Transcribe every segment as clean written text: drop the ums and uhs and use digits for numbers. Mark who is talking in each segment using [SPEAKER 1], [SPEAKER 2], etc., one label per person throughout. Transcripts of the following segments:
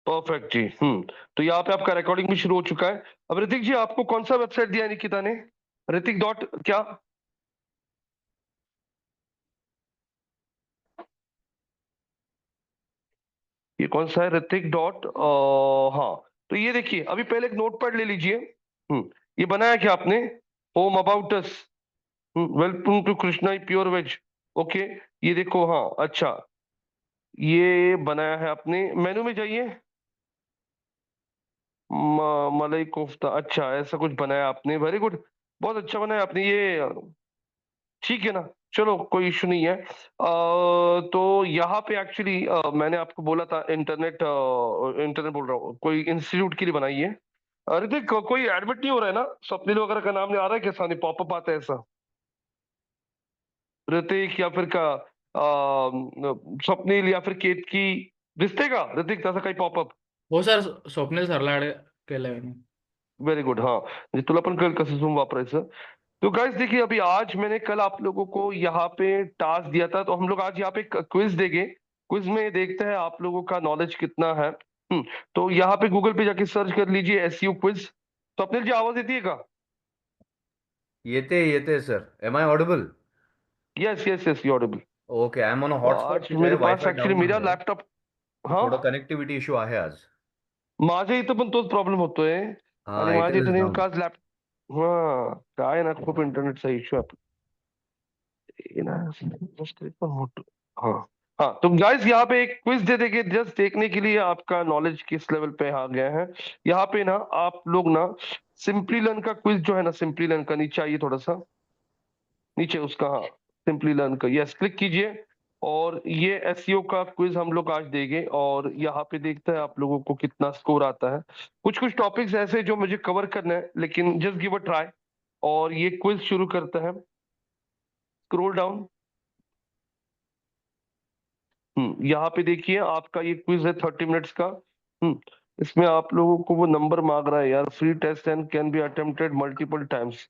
[SPEAKER 1] Perfect जी। तो यहाँ पे आपका रिकॉर्डिंग भी शुरू हो चुका है। अब ऋतिक जी, आपको कौन सा वेबसाइट दिया है निकिता ने? ऋतिक डॉट क्या? ये कौन सा है? ऋतिक डॉट हाँ। तो ये देखिए, अभी पहले एक नोटपैड ले लीजिए। ये बनाया क्या आपने? Home about us, welcome to Krishna pure veg. Okay, ये देखो, हाँ अच्छा, ये बनाया है आपने। मेनू में जाइए। मलाई कोफ्ता, अच्छा ऐसा कुछ बनाया आपने, वेरी गुड। बहुत अच्छा बनाया आपने ये। ठीक है ना? चलो, कोई इशू नहीं है। तो यहाँ पे एक्चुअली मैंने आपको बोला था इंटरनेट, इंटरनेट बोल रहा हूँ, कोई इंस्टीट्यूट के लिए बनाई है। ऋतिक, कोई एडमिट नहीं हो रहा है ना? स्वप्निल वगैरह का नाम नहीं आ रहा है? कैसा नहीं पॉपअप आता है ऐसा? ऋतिक या फिर का स्वप्निल या फिर केतकी, दिसते का ऋतिक तसा काही पॉपअप?
[SPEAKER 2] हो सर, स्वप्नील सरला ऍड केलंय मी.
[SPEAKER 1] व्हेरी गुड, हाँ। म्हणजे तुला पण कळेल कसं झूम वापरायचं। तो गाइस देखिए, अभी आज मैंने कल आप लोगों को यहाँ पे टास्क दिया था, तो हम लोग आज यहाँ पे क्विज देंगे। क्विज में देखते हैं आप लोगों का नॉलेज कितना है। तो यहाँ पे गूगल पे जाके सर्च कर लीजिए एसईओ क्विज। तो अपने जी आवाज देती है का?
[SPEAKER 3] येते sir. Am I audible?
[SPEAKER 1] Yes yes yes, you audible.
[SPEAKER 3] Okay, I am on
[SPEAKER 1] तो
[SPEAKER 3] हॉटस्पॉट
[SPEAKER 1] आज
[SPEAKER 3] आहे,
[SPEAKER 1] मेरे पास
[SPEAKER 3] वायफाय
[SPEAKER 1] ऍक्च्युली
[SPEAKER 3] डाऊन
[SPEAKER 1] मेरा
[SPEAKER 3] आहे.
[SPEAKER 1] लॅपटॉप,
[SPEAKER 3] तर
[SPEAKER 1] हा,
[SPEAKER 3] थोडं कनेक्टिव्हिटी इश्यू आहे आज.
[SPEAKER 1] माझ्या इथं पण तोच प्रॉब्लेम होतोय।
[SPEAKER 3] हा,
[SPEAKER 1] आणि माझ्या
[SPEAKER 3] एअरटेल इज
[SPEAKER 1] इथं
[SPEAKER 3] डाऊन.
[SPEAKER 1] नेमका आज लॅप हा, काय ना, खूप इंटरनेटचा इश्यू आहे ये ना, स्क्रीन पर मोटो। हाँ हाँ, तो गाइस यहाँ पे एक क्विज दे देंगे जस्ट देखने के लिए आपका नॉलेज किस लेवल पे आ गया है। यहाँ पे ना आप लोग ना सिंपली लर्न का क्विज जो है ना, सिंपली लर्न का नीचे आइए थोड़ा सा, नीचे उसका, हाँ, सिंपली लर्न का यस क्लिक कीजिए। और ये एसईओ का क्विज हम लोग आज देंगे, और यहाँ पे देखते हैं आप लोगों को कितना स्कोर आता है। कुछ कुछ टॉपिक्स ऐसे जो मुझे कवर करना है, लेकिन जस्ट गिव अ ट्राई। और ये क्विज शुरू करते हैं। Scroll down. यहाँ पे देखिए, आपका ये क्विज है 30 मिनट्स का। इसमें आप लोगों को वो नंबर मांग रहा है यार, free test and can be attempted multiple times.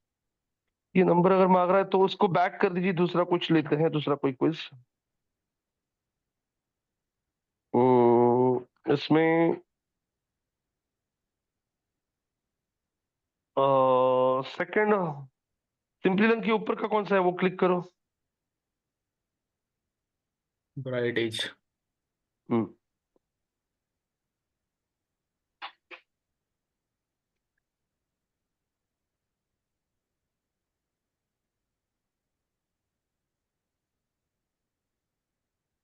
[SPEAKER 1] ये नंबर अगर मांग रहा है तो उसको बैक कर दीजिए, दूसरा कुछ लेते हैं, दूसरा कोई क्विज। इसमें सेकंड, सिंपली रन के ऊपर का कौन सा है वो क्लिक करो।
[SPEAKER 2] BrightEdge.
[SPEAKER 1] Hmm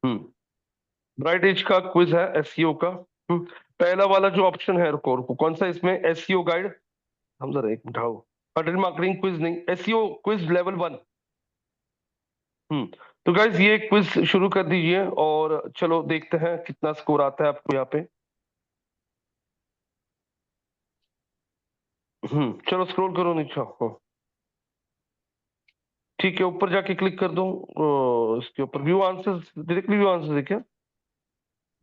[SPEAKER 1] hmm BrightEdge का क्विज है एसईओ का। पहला वाला जो ऑप्शन है, रुको रुको, कौन सा इसमें? SEO guide. हम जरा एक मिनट आओ। कंटेंट मार्केटिंग क्विज नहीं, एसईओ क्विज लेवल 1। हम्म तो गाइज ये क्विज शुरू कर दीजिए, और चलो देखते हैं कितना स्कोर आता है आपको यहाँ पे। चलो स्क्रॉल करो नीचे, हाँ। ठीक है, ऊपर जाके क्लिक कर दो। इसके ऊपर view answers, directly view answers है क्या?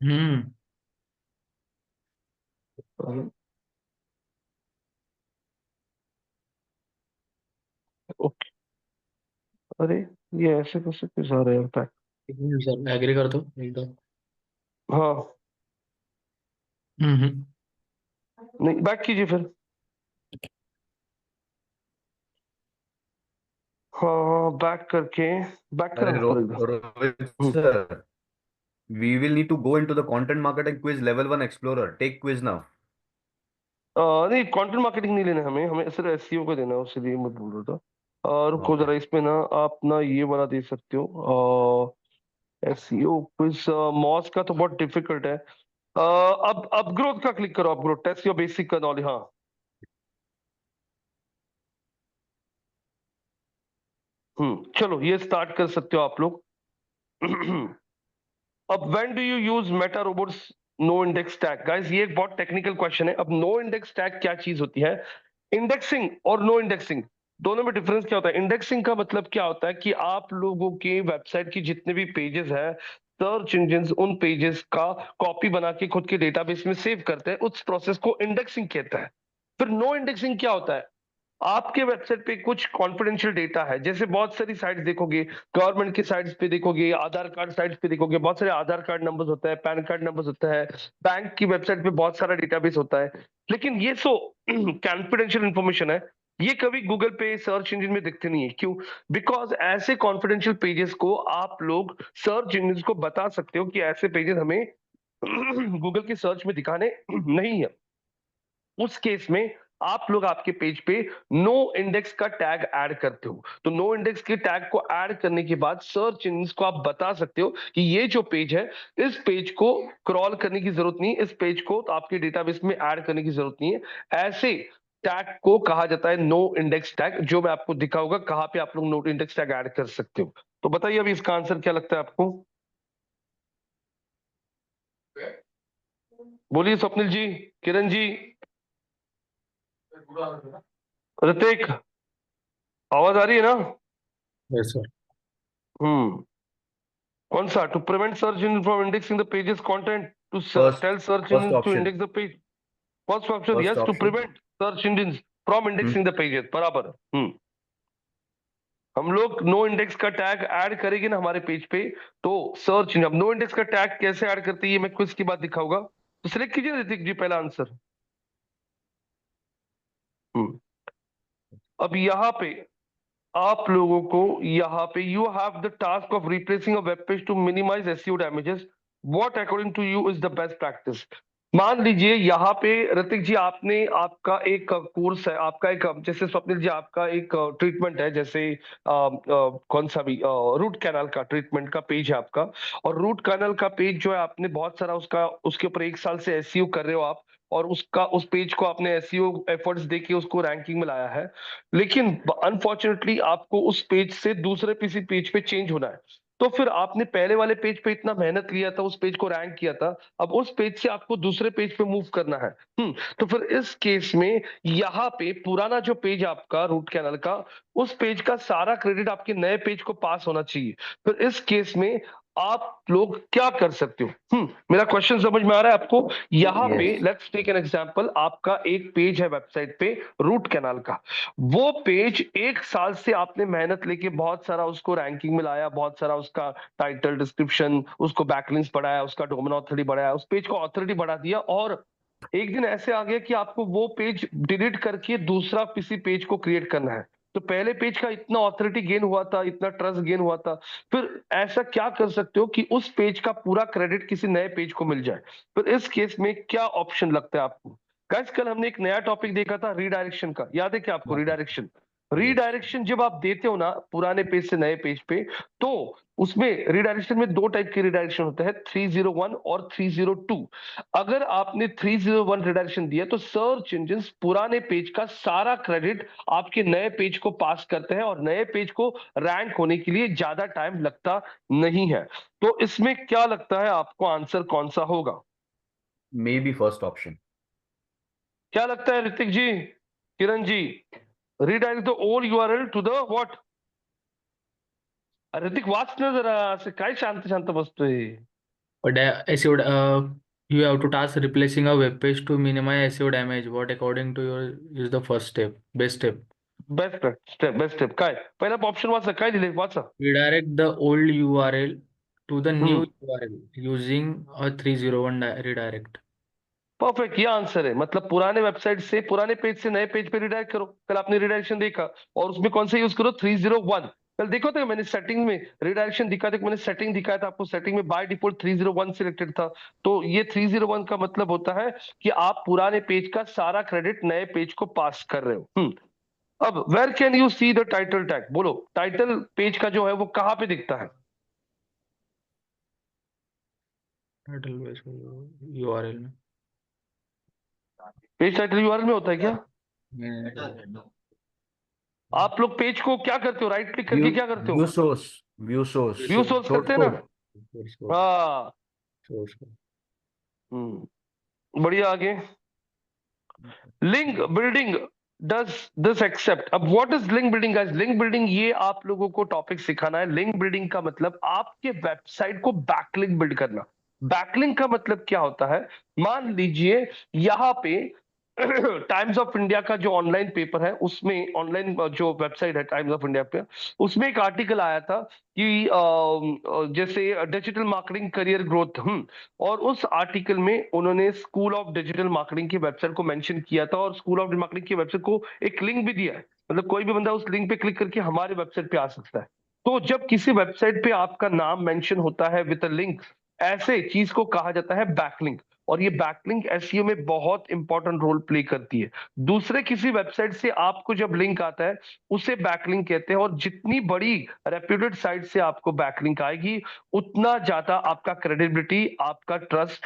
[SPEAKER 2] हम्म.
[SPEAKER 1] ओके। अरे, ये ऐसे कैसे क्विज आ रहे हैं?
[SPEAKER 2] सर ऍग्री करतो एकदम.
[SPEAKER 1] हाँ,
[SPEAKER 2] हम्म.
[SPEAKER 1] नहीं बैक कीजिए फिर। हाँ, बैक करके, बैक
[SPEAKER 3] अरे
[SPEAKER 1] करो ऊपर एकदम।
[SPEAKER 3] रोहित
[SPEAKER 1] हम्म,
[SPEAKER 3] sir, we will need to go into the content marketing quiz level 1 explorer. Take quiz now.
[SPEAKER 1] नहीं, कंटेंट मार्केटिंग नहीं लेना है हमें, हमें सिर्फ एसईओ का देना है, उसके मैं बोल रहा था। रुको
[SPEAKER 3] Okay.
[SPEAKER 1] जरा, इसमें ना आप ना ये वाला दे सकते हो। एसईओ क्विज मॉस का तो बहुत डिफिकल्ट है। अब अपग्रोथ का क्लिक करो, अपग्रोथ टेस्ट योर बेसिक का नॉलेज, हाँ। चलो ये स्टार्ट कर सकते हो आप लोग। अब when do you use meta robots no index tag? Guys ये एक बहुत टेक्निकल क्वेश्चन है। अब नो इंडेक्स टैग क्या चीज होती है? इंडेक्सिंग और नो इंडेक्सिंग दोनों में डिफरेंस क्या होता है? इंडेक्सिंग का मतलब क्या होता है कि आप लोगों के वेबसाइट की जितने भी पेजेस हैं, सर्च इंजिन उन पेजेस का कॉपी बना के खुद के डेटाबेस में सेव करते हैं, उस प्रोसेस को इंडेक्सिंग कहता है। फिर नो इंडेक्सिंग क्या होता है? आपके वेबसाइट पे कुछ कॉन्फिडेंशियल डेटा है, जैसे बहुत सारी साइट्स देखोगे, गवर्नमेंट की साइट्स पे देखोगे, आधार कार्ड साइट्स पे देखोगे, बहुत सारे आधार कार्ड नंबर्स होता है, पैन कार्ड नंबर्स होता है, बैंक की वेबसाइट पे बहुत सारा डेटाबेस होता है, लेकिन ये सो कॉन्फिडेंशियल इंफॉर्मेशन है, ये कभी गूगल पे सर्च इंजन में दिखते नहीं है। क्यों? बिकॉज ऐसे कॉन्फिडेंशियल पेजेस को आप लोग सर्च इंजन को बता सकते हो कि ऐसे पेजेस हमें गूगल की सर्च में दिखाने नहीं है। उस केस में आप लोग आपके पेज पे नो इंडेक्स का टैग ऐड करते हो, तो नो इंडेक्स के टैग को ऐड करने के बाद सर्च इंजन को आप बता सकते हो कि ये जो पेज है, इस पेज को क्रॉल करने की जरूरत नहीं, इस पेज को तो आपके डेटाबेस में ऐड करने की जरूरत नहीं है। ऐसे टैग को कहा जाता है नो इंडेक्स टैग, जो मैं आपको दिखाऊंगा कहां पे आप लोग नो इंडेक्स टैग ऐड कर सकते हो। तो बताइए अभी इसका आंसर क्या लगता है आपको? बोलिए स्वप्निल जी, किरण जी, ऋतिक, आवाज आ रही है ना?
[SPEAKER 2] Yes sir.
[SPEAKER 1] हम्म। कौन सा? To prevent search engine from indexing the pages content, to
[SPEAKER 3] First,
[SPEAKER 1] tell search
[SPEAKER 3] first
[SPEAKER 1] engine to
[SPEAKER 3] option.
[SPEAKER 1] Index the page. First option
[SPEAKER 3] First
[SPEAKER 1] yes, to
[SPEAKER 3] option.
[SPEAKER 1] Prevent search engine from
[SPEAKER 3] Hmm.
[SPEAKER 1] Indexing the pages, बराबर। हम लोग no index का tag add करेंगे ना हमारे page पे, तो search engine, अब नो इंडेक्स का टैग कैसे ऐड करते हैं ये मैं क्विज की बात दिखाऊंगा, तो सिलेक्ट कीजिए ऋतिक जी पहला आंसर। हम्म। अब यहाँ पे आप लोगों को, यहाँ पे you have the task of replacing a web page to minimise SEO damages, what according to you is the best practice. मान लीजिए यहाँ पे ऋतिक जी, आपने, आपका एक कोर्स है, आपका एक, जैसे स्वप्निल जी आपका एक ट्रीटमेंट है, जैसे कौन सा भी रूट कैनाल का ट्रीटमेंट का पेज है आपका, और रूट कैनाल का पेज जो है आपने बहुत सारा उसका, उसके ऊपर 1 साल से एसईओ कर रहे हो आप, और उसका, उस पेज को आपने एसईओ एफर्ट्स देके उसको रैंकिंग में लाया है, लेकिन अनफॉर्चुनेटली आपको उस पेज से दूसरे किसी पेज पे चेंज होना है, तो फिर आपने पहले वाले पेज पे इतना मेहनत किया था, उस पेज को रैंक किया था, अब उस पेज से आपको दूसरे पेज पे मूव करना है। तो फिर इस केस में यहाँ पे पुराना जो पेज आपका रूट कैनल का, उस पेज का सारा क्रेडिट आपके नए पेज को पास होना चाहिए। फिर इस केस में आप लोग क्या कर सकते हो? मेरा क्वेश्चन समझ में आ रहा है आपको? यहाँ पे
[SPEAKER 3] Yes.
[SPEAKER 1] Let's take an example, आपका एक पेज है वेबसाइट पे रूट कैनाल का, वो पेज 1 साल से आपने मेहनत लेके बहुत सारा उसको रैंकिंग में लाया, बहुत सारा उसका टाइटल डिस्क्रिप्शन, उसको बैकलिंक्स बढ़ाया, उसका डोमेन ऑथोरिटी बढ़ाया, उस पेज को ऑथोरिटी बढ़ा दिया, और एक दिन ऐसे आ गया कि आपको वो पेज डिलीट करके दूसरा किसी पेज को क्रिएट करना है, तो पहले पेज का इतना ऑथोरिटी गेन हुआ था, इतना ट्रस्ट गेन हुआ था, फिर ऐसा क्या कर सकते हो कि उस पेज का पूरा क्रेडिट किसी नए पेज को मिल जाए? फिर इस केस में क्या ऑप्शन लगता है आपको? गाइस कल हमने एक नया टॉपिक देखा था रीडायरेक्शन का, याद है क्या आपको? Redirection,
[SPEAKER 3] Yes.
[SPEAKER 1] रीडायरेक्शन जब आप देते हो ना पुराने पेज से नए पेज पे, तो उसमें रीडायरेक्शन में 2 टाइप के रीडायरेक्शन होते हैं, 301 और 302। अगर आपने 301 रिडायरेक्शन दिया तो सर्च इंजन पुराने पेज का सारा क्रेडिट आपके नए पेज को पास करते हैं, और नए पेज को रैंक होने के लिए ज्यादा टाइम लगता नहीं है। तो इसमें क्या लगता है आपको आंसर कौन सा होगा?
[SPEAKER 3] Maybe first option.
[SPEAKER 1] क्या लगता है Hrithik ji, Kiran ji? Redirect the old URL to the what? Hrithik watch ना जरा, असं काय शांत शांत बसतोय?
[SPEAKER 2] But SEO, you have to task replacing a web page to minimize SEO damage. What according to you is the first step, best step?
[SPEAKER 1] Best step, best step काय? पहिला option वाचा, काय दिले वाचा.
[SPEAKER 2] Redirect the old URL to the new
[SPEAKER 1] hmm,
[SPEAKER 2] URL using a 301 redirect.
[SPEAKER 1] Perfect, ये answer है। मतलब पुराने वेबसाइट से, पुराने पेज से नए पेज पे रिडायरेक्ट करो। कल आपने रिडायरेक्शन देखा, और उसमें कौन सा यूज करो? 301। कल देखो तो मैंने सेटिंग में रिडायरेक्शन दिखा था, मैंने सेटिंग दिखाया था आपको, सेटिंग में बाय डिफॉल्ट 301 सिलेक्टेड था। तो ये 301 का मतलब होता है कि आप पुराने पेज का सारा क्रेडिट नए पेज को पास कर रहे हो। अब where can you see the title tag? बोलो, टाइटल पेज का जो है वो कहाँ पे दिखता है?
[SPEAKER 2] Title based URL में।
[SPEAKER 1] पेज टाइटल यूआरएल में होता है क्या?
[SPEAKER 2] हम्म,
[SPEAKER 1] आप लोग पेज को क्या करते हो? राइट क्लिक करके क्या करते
[SPEAKER 3] View
[SPEAKER 1] हो?
[SPEAKER 3] source. View source.
[SPEAKER 1] View source
[SPEAKER 3] Source
[SPEAKER 1] करते हैं ना?
[SPEAKER 3] code.
[SPEAKER 2] source code,
[SPEAKER 1] हाँ।
[SPEAKER 2] source code।
[SPEAKER 1] बढ़िया, आगे। Link building does this accept? अब what is link building guys? Link building, ये आप लोगों को टॉपिक सिखाना है। लिंक बिल्डिंग का मतलब आपके वेबसाइट को बैकलिंक बिल्ड करना। बैकलिंक का मतलब क्या होता है? मान लीजिए यहाँ पे टाइम्स ऑफ इंडिया का जो ऑनलाइन पेपर है, उसमें ऑनलाइन जो वेबसाइट है टाइम्स ऑफ इंडिया पे, उसमें एक आर्टिकल आया था कि जैसे डिजिटल मार्केटिंग करियर ग्रोथ, और उस आर्टिकल में उन्होंने स्कूल ऑफ डिजिटल मार्केटिंग की वेबसाइट को मेंशन किया था, और स्कूल ऑफ मार्केटिंग की वेबसाइट को एक लिंक भी दिया है, मतलब कोई भी बंदा उस लिंक पे क्लिक करके हमारे वेबसाइट पे आ सकता है। तो जब किसी वेबसाइट पे आपका नाम मेंशन होता है विद अ लिंक, ऐसे चीज को कहा जाता है बैकलिंक, और ये बैकलिंक एसईओ में बहुत इंपॉर्टेंट रोल प्ले करती है। दूसरे किसी वेबसाइट से आपको जब लिंक आता है, उसे बैकलिंक कहते हैं, और जितनी बड़ी रेप्यूटेड साइट से आपको बैकलिंक आएगी, उतना ज्यादा आपका क्रेडिबिलिटी, आपका ट्रस्ट,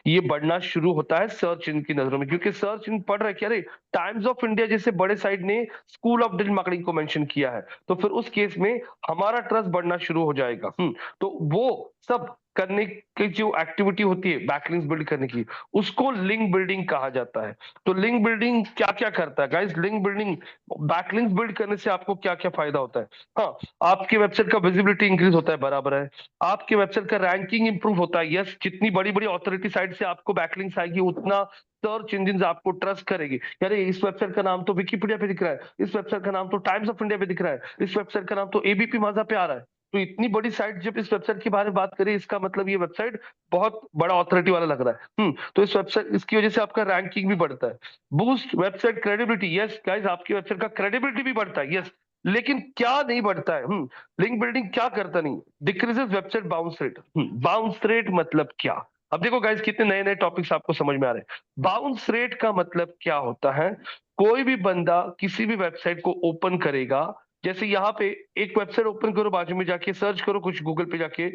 [SPEAKER 1] ये बढ़ना शुरू होता है सर्च इंजन की नजरों में, क्योंकि सर्च इंजन पढ़ रहे क्या, अरे टाइम्स ऑफ इंडिया जैसे बड़े साइट ने स्कूल ऑफ डिजिटल मार्केटिंग को मेंशन किया है, तो फिर उस केस में हमारा ट्रस्ट बढ़ना शुरू हो जाएगा। तो वो सब करने की जो एक्टिविटी होती है बैकलिंक्स बिल्ड करने की, उसको लिंक बिल्डिंग कहा जाता है। तो लिंक बिल्डिंग क्या क्या करता है guys? Link building, backlinks build करने से आपको क्या क्या फायदा होता है? हाँ, आपके वेबसाइट का विजिबिलिटी इंक्रीज होता है, बराबर है। आपके वेबसाइट का रैंकिंग इंप्रूव होता है, यस। जितनी बड़ी बड़ी ऑथोरिटी साइट से आपको बैकलिंक्स आएगी, उतना सर्च इंजिन आपको ट्रस्ट करेगी। अरे इस वेबसाइट का नाम तो विकिपीडिया पे दिख रहा है, इस वेबसाइट का नाम तो टाइम्स ऑफ इंडिया पे दिख रहा है, इस वेबसाइट का नाम तो एबीपी माझा पे आ रहा है। तो इतनी बड़ी साइट जब इस वेबसाइट के बारे में बात करें, इसका मतलब ये वेबसाइट बहुत बड़ा ऑथोरिटी वाला लग रहा है। तो इस वेबसाइट, इसकी वजह से आपका रैंकिंग भी बढ़ता है। Boost website credibility, yes guys, आपकी वेबसाइट का क्रेडिबिलिटी भी बढ़ता है, यस। लेकिन क्या नहीं बढ़ता है? लिंक बिल्डिंग क्या करता नहीं? Decreases website bounce rate. Bounce rate मतलब क्या? अब देखो गाइस, कितने नए नए टॉपिक्स आपको समझ में आ रहे हैं। बाउंस रेट का मतलब क्या होता है? कोई भी बंदा किसी भी वेबसाइट को ओपन करेगा, जैसे यहाँ पे एक वेबसाइट ओपन करो, बाजू में जाके सर्च करो कुछ गूगल पे जाके,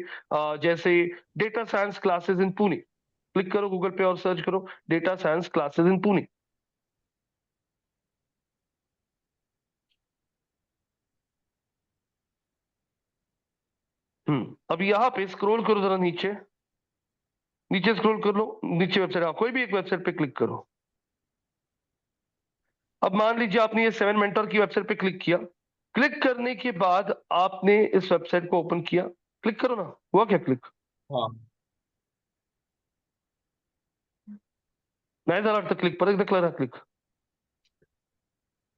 [SPEAKER 1] जैसे data science classes in Pune, click करो गूगल पे और सर्च करो data science classes in Pune. अब यहाँ पे स्क्रॉल करो जरा नीचे, नीचे स्क्रॉल कर लो, नीचे वेबसाइट, कोई भी एक वेबसाइट पे क्लिक करो। अब मान लीजिए आपने ये 7 मेंटर की वेबसाइट पे क्लिक किया। क्लिक करने के बाद आपने इस वेबसाइट को ओपन किया, क्लिक करो ना, हुआ क्या क्लिक?
[SPEAKER 2] हाँ।
[SPEAKER 1] नहीं जरा तक क्लिक पर लग रहा क्लिक।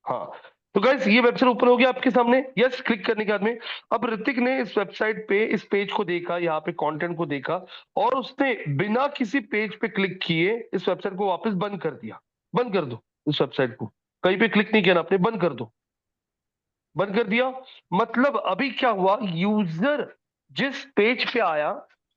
[SPEAKER 1] हाँ, तो गाइस ये वेबसाइट ओपन हो गया आपके सामने, यस। क्लिक करने के बाद में अब ऋतिक ने इस वेबसाइट पे इस पेज को देखा, यहाँ पे कंटेंट को देखा, और उसने बिना किसी पेज पे क्लिक किए इस वेबसाइट को वापस बंद कर दिया। बंद कर दो इस वेबसाइट को, कहीं पे क्लिक नहीं किया ना आपने, बंद कर दो। बंद कर दिया, मतलब अभी क्या हुआ, यूजर जिस पेज पे आया,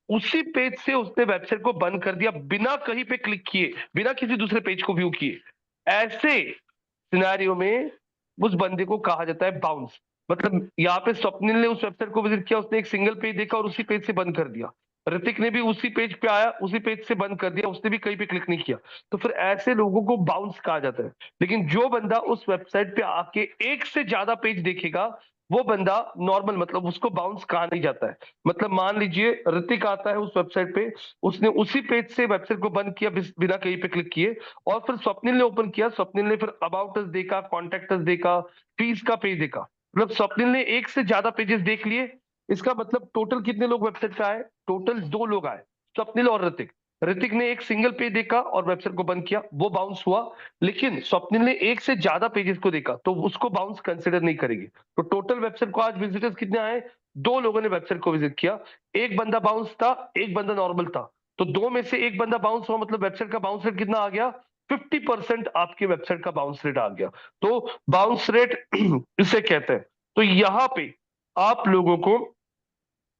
[SPEAKER 1] उसी पेज से उसने वेबसाइट को बंद कर दिया, बिना कहीं पे क्लिक किए, बिना किसी दूसरे पेज को व्यू किए। ऐसे सिनेरियो में उस बंदे को कहा जाता है बाउंस। मतलब यहाँ पे स्वप्निल ने उस वेबसाइट को विजिट किया, उसने एक सिंगल पेज देखा और उसी पेज से बंद कर दिया। ऋतिक ने भी उसी पेज पे आया, उसी पेज से बंद कर दिया, उसने भी कहीं पे क्लिक नहीं किया। तो फिर ऐसे लोगों को बाउंस कहा जाता है। लेकिन जो बंदा उस वेबसाइट पे आके एक से ज्यादा पेज देखेगा, वो बंदा नॉर्मल, मतलब उसको बाउंस कहा नहीं जाता है। मतलब मान लीजिए ऋतिक आता है उस वेबसाइट पे, उसने उसी पेज से वेबसाइट को बंद किया बिना कहीं पे क्लिक किए, और फिर स्वप्निल ने ओपन किया, स्वप्निल ने फिर अबाउट अस देखा, कॉन्टेक्ट अस देखा, फीस का पेज देखा, मतलब स्वप्निल ने एक से ज्यादा पेजेस देख लिए। इसका मतलब टोटल कितने लोग वेबसाइट पे आए? टोटल 2 लोग आए, स्वप्निल और ऋतिक। ऋतिक ने एक सिंगल पेज देखा और वेबसाइट को बंद किया, वो बाउंस हुआ। लेकिन स्वप्निल ने एक से ज्यादा पेजेस को देखा, तो उसको बाउंस कंसिडर नहीं करेगी। तो टोटल वेबसाइट को आज विजिटर्स कितने आए? 2 लोगों ने वेबसाइट को विजिट किया, एक बंदा बाउंस था, एक बंदा नॉर्मल था। तो 2 में से एक बंदा बाउंस हुआ, मतलब वेबसाइट का बाउंस रेट कितना आ गया? 50% आपके वेबसाइट का बाउंस रेट आ गया। तो बाउंस रेट इसे कहते हैं। तो यहां पे आप लोगों को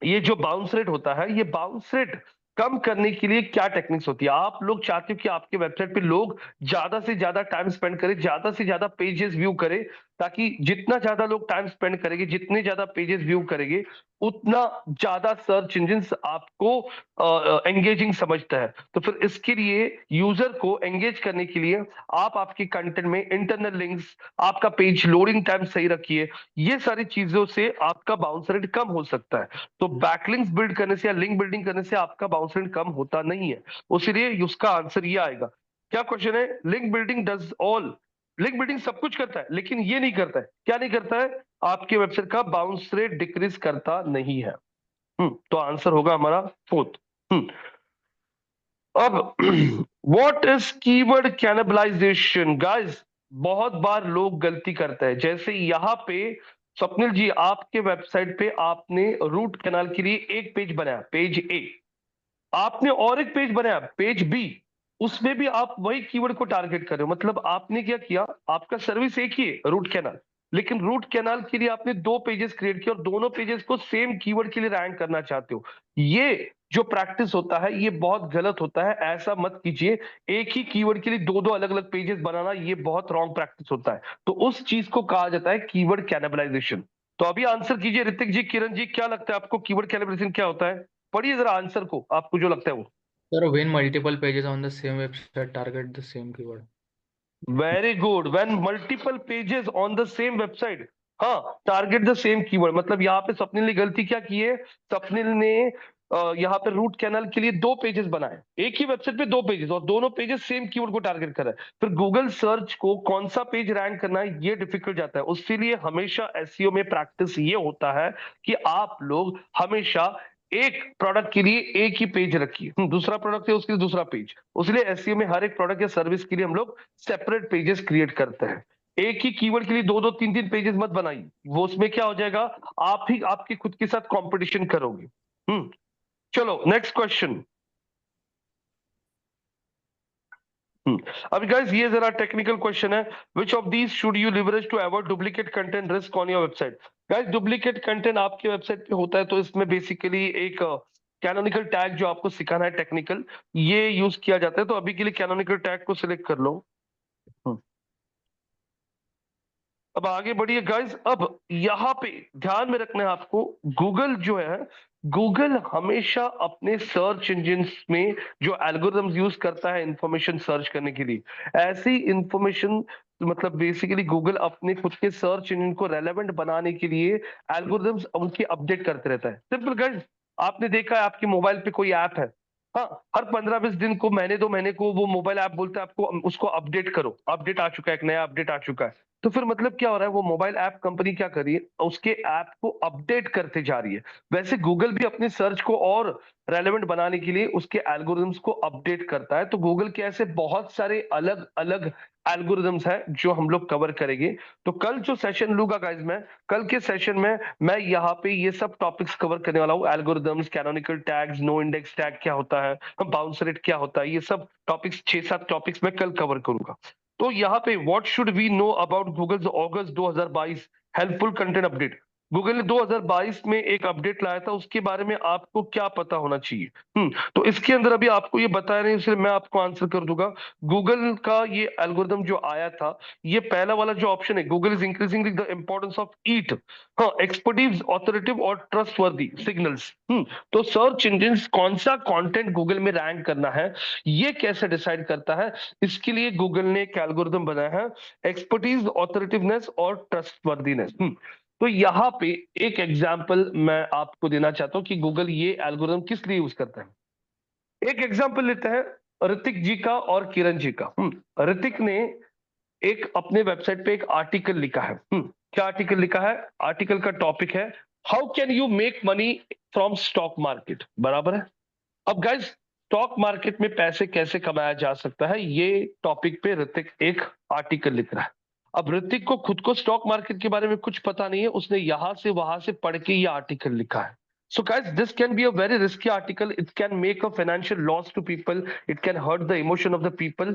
[SPEAKER 1] ये जो बाउंस रेट होता है, ये बाउंस रेट कम करने के लिए क्या टेक्निक्स होती है? आप लोग चाहते हो कि आपके वेबसाइट पे लोग ज्यादा से ज्यादा टाइम स्पेंड करें, ज्यादा से ज्यादा पेजेस व्यू करें, ताकि जितना ज्यादा लोग टाइम स्पेंड करेंगे, जितने ज्यादा पेजेस व्यू करेंगे, उतना ज्यादा सर्च इंजिन आपको एंगेजिंग समझता है। तो फिर इसके लिए यूजर को एंगेज करने के लिए आप आपके कंटेंट में इंटरनल लिंक्स, आपका पेज लोडिंग टाइम सही रखिए, ये सारी चीजों से आपका बाउंस रेट कम हो सकता है। तो बैकलिंक्स बिल्ड करने से या लिंक बिल्डिंग करने से आपका बाउंस रेट कम होता नहीं है। इसलिए उसका आंसर ये आएगा। क्या क्वेश्चन है? Link building does all, link building सब कुछ करता है, लेकिन ये नहीं करता है। क्या नहीं करता है? आपके वेबसाइट का बाउंस रेट डिक्रीज करता नहीं है। तो आंसर होगा हमारा फोर्थ। अब what is keyword cannibalisation? Guys, बहुत बार लोग गलती करते हैं। जैसे यहाँ पे स्वप्निल जी, आपके वेबसाइट पे आपने रूट कैनाल के लिए एक पेज बनाया, पेज ए। आपने और एक पेज बनाया, पेज बी। उसमें भी आप वही कीवर्ड को टारगेट कर रहे हो। मतलब आपने क्या किया, आपका सर्विस एक ही है, रूट कैनाल, लेकिन रूट कैनाल के लिए आपने दो पेजेस क्रिएट किए और दोनों पेजेस को सेम कीवर्ड के लिए रैंक करना चाहते हो। ये जो प्रैक्टिस होता है ये बहुत गलत होता है, ऐसा मत कीजिए। एक ही कीवर्ड के लिए दो दो अलग अलग पेजेस बनाना ये बहुत रॉन्ग प्रैक्टिस होता है। तो उस चीज को कहा जाता है कीवर्ड कैनिबलाइजेशन। तो अभी आंसर कीजिए ऋतिक जी, किरण जी, क्या लगता है आपको कीवर्ड कैनिबलाइजेशन क्या होता है? पढ़िए जरा आंसर को, आपको जो लगता है वो।
[SPEAKER 2] Sir, when multiple pages on the same website target the same keyword.
[SPEAKER 1] Very good, when multiple pages on the same website, हाँ, टारगेट द सेम कीवर्ड। मतलब यहाँ पे स्वप्निल ने गलती क्या की है, स्वप्निल ने यहाँ पे रूट कैनल के लिए दो पेजेस बनाए, एक ही वेबसाइट पे दो पेजेस, और दोनों पेजेस सेम कीवर्ड को टारगेट कर रहा है। फिर गूगल सर्च को कौन सा पेज रैंक करना है ये डिफिकल्ट जाता है। उसके लिए हमेशा एसईओ में प्रैक्टिस ये होता है कि आप लोग हमेशा एक प्रोडक्ट के लिए एक ही पेज रखिए, दूसरा प्रोडक्ट है उसके लिए दूसरा पेज। उसलिए एसईओ में हर एक प्रोडक्ट या सर्विस के लिए हम लोग सेपरेट पेजेस क्रिएट करते हैं। एक ही कीवर्ड के लिए दो दो तीन तीन पेजेस मत बनाइए, वो उसमें क्या हो जाएगा, आप ही आपके खुद के साथ कंपटीशन करोगे। चलो नेक्स्ट क्वेश्चन। अभी गाइस ये जरा टेक्निकल क्वेश्चन है, which of these should you leverage to avoid duplicate content risk on your website? Guys, duplicate content आपके वेबसाइट पे होता है तो इसमें बेसिकली एक कैनोनिकल टैग जो आपको सिखाना है टेक्निकल, ये यूज किया जाता है। तो अभी के लिए कैनोनिकल टैग को सिलेक्ट कर लो। अब आगे बढ़िए गाइस। अब यहाँ पे ध्यान में रखना है आपको, गूगल जो है, गूगल हमेशा अपने सर्च इंजिन में जो एल्गोरिथम्स यूज करता है इंफॉर्मेशन सर्च करने के लिए, ऐसी इंफॉर्मेशन, मतलब बेसिकली गूगल अपने खुद के सर्च इंजन को रेलेवेंट बनाने के लिए एल्गोरिथम्स उनकी अपडेट करते रहता है। सिंपल गाइस, आपने देखा है आपके मोबाइल पे कोई ऐप है, हाँ, हर 15-20 दिन को, महीने 2 महीने को वो मोबाइल ऐप बोलता है आपको उसको अपडेट करो, अपडेट आ चुका है, एक नया अपडेट आ चुका है। तो फिर मतलब क्या हो रहा है, वो मोबाइल ऐप कंपनी क्या कर रही है, उसके ऐप को अपडेट करते जा रही है। वैसे गूगल भी अपने सर्च को और रेलेवेंट बनाने के लिए उसके एल्गोरिथम्स को अपडेट करता है। तो गूगल के ऐसे बहुत सारे अलग अलग एल्गोरिथम्स हैं जो हम लोग कवर करेंगे। तो कल जो सेशन लूंगा गाइज, मैं कल के सेशन में मैं यहाँ पे ये सब टॉपिक्स कवर करने वाला हूँ। Algorithms, canonical tags, no index tag क्या होता है, बाउंस रेट क्या होता है, ये सब टॉपिक्स 6-7 टॉपिक्स मैं कल कवर करूंगा। तो यहाँ पे what should we know about Google August 2022 helpful content update? Google ने 2022 में एक अपडेट लाया था, उसके बारे में आपको क्या पता होना चाहिए? तो इसके अंदर अभी आपको ये बताया नहीं, इसलिए मैं आपको आंसर कर दूंगा। गूगल का ये एल्गोरिथम जो आया था, ये पहला वाला जो ऑप्शन है, Google is increasing the importance of EAT, हाँ, एक्सपर्टीज, ऑथोरिटेटिव और ट्रस्टवर्दी सिग्नल्स। तो सर्च इंजिन कौन सा कंटेंट गूगल में रैंक करना है, ये कैसे डिसाइड करता है, इसके लिए गूगल ने एक एल्गोरिथम बनाया है, एक्सपर्टीज, ऑथोरिटिवनेस और ट्रस्टवर्दीनेस। तो यहाँ पे एक एग्जाम्पल मैं आपको देना चाहता हूं कि गूगल ये एल्गोरिथम किस लिए यूज करता है। एक एग्जाम्पल लेते हैं ऋतिक जी का और किरण जी का। ऋतिक ने एक अपने वेबसाइट पे एक आर्टिकल लिखा है। क्या आर्टिकल लिखा है? आर्टिकल का टॉपिक है how can you make money from stock market, बराबर है। अब गाइस, स्टॉक मार्केट में पैसे कैसे कमाया जा सकता है, ये टॉपिक पे ऋतिक एक आर्टिकल लिख रहा है। अब ऋतिक को खुद को स्टॉक मार्केट के बारे में कुछ पता नहीं है, उसने यहां से वहां से पढ़ के ये आर्टिकल लिखा है। So guys, this can be a very risky article. It can make a financial loss to people. It can hurt the emotion of the people.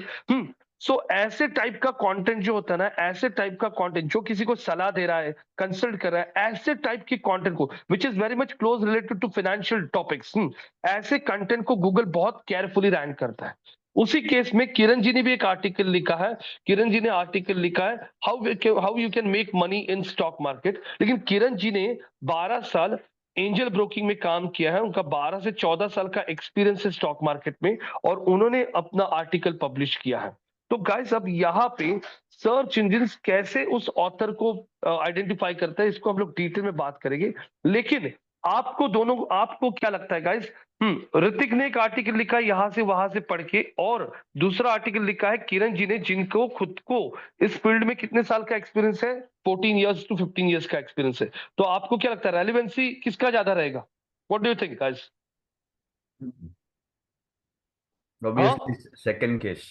[SPEAKER 1] सो ऐसे टाइप का कंटेंट जो होता है ना, ऐसे टाइप का कंटेंट जो किसी को सलाह दे रहा है, कंसल्ट कर रहा है, ऐसे टाइप के कंटेंट को which is very much close related to financial topics, ऐसे कंटेंट को गूगल बहुत केयरफुली रैंक करता है। उसी केस में किरण जी ने भी एक आर्टिकल लिखा है। किरण जी ने आर्टिकल लिखा है how you can make money in stock market. लेकिन किरण जी ने 12 साल एंजल ब्रोकिंग में काम किया है, उनका 12 से 14 साल का एक्सपीरियंस है स्टॉक मार्केट में, और उन्होंने अपना आर्टिकल पब्लिश किया है। तो गाइस, अब यहाँ पे सर्च इंजिन कैसे उस ऑथर को आइडेंटिफाई करता है, इसको हम लोग डिटेल में बात करेंगे। लेकिन आपको क्या लगता है गाइस? ऋतिक ने एक आर्टिकल लिखा है यहां से वहां से पढ़ के, और दूसरा आर्टिकल लिखा है किरण जी ने, जिनको खुद को इस फील्ड में कितने साल का एक्सपीरियंस है, 14 ईयर्स टू 15 ईयर्स का एक्सपीरियंस है। तो आपको क्या लगता है, रेलिवेंसी किसका ज्यादा रहेगा? What do you think guys?
[SPEAKER 3] Obviously, second case.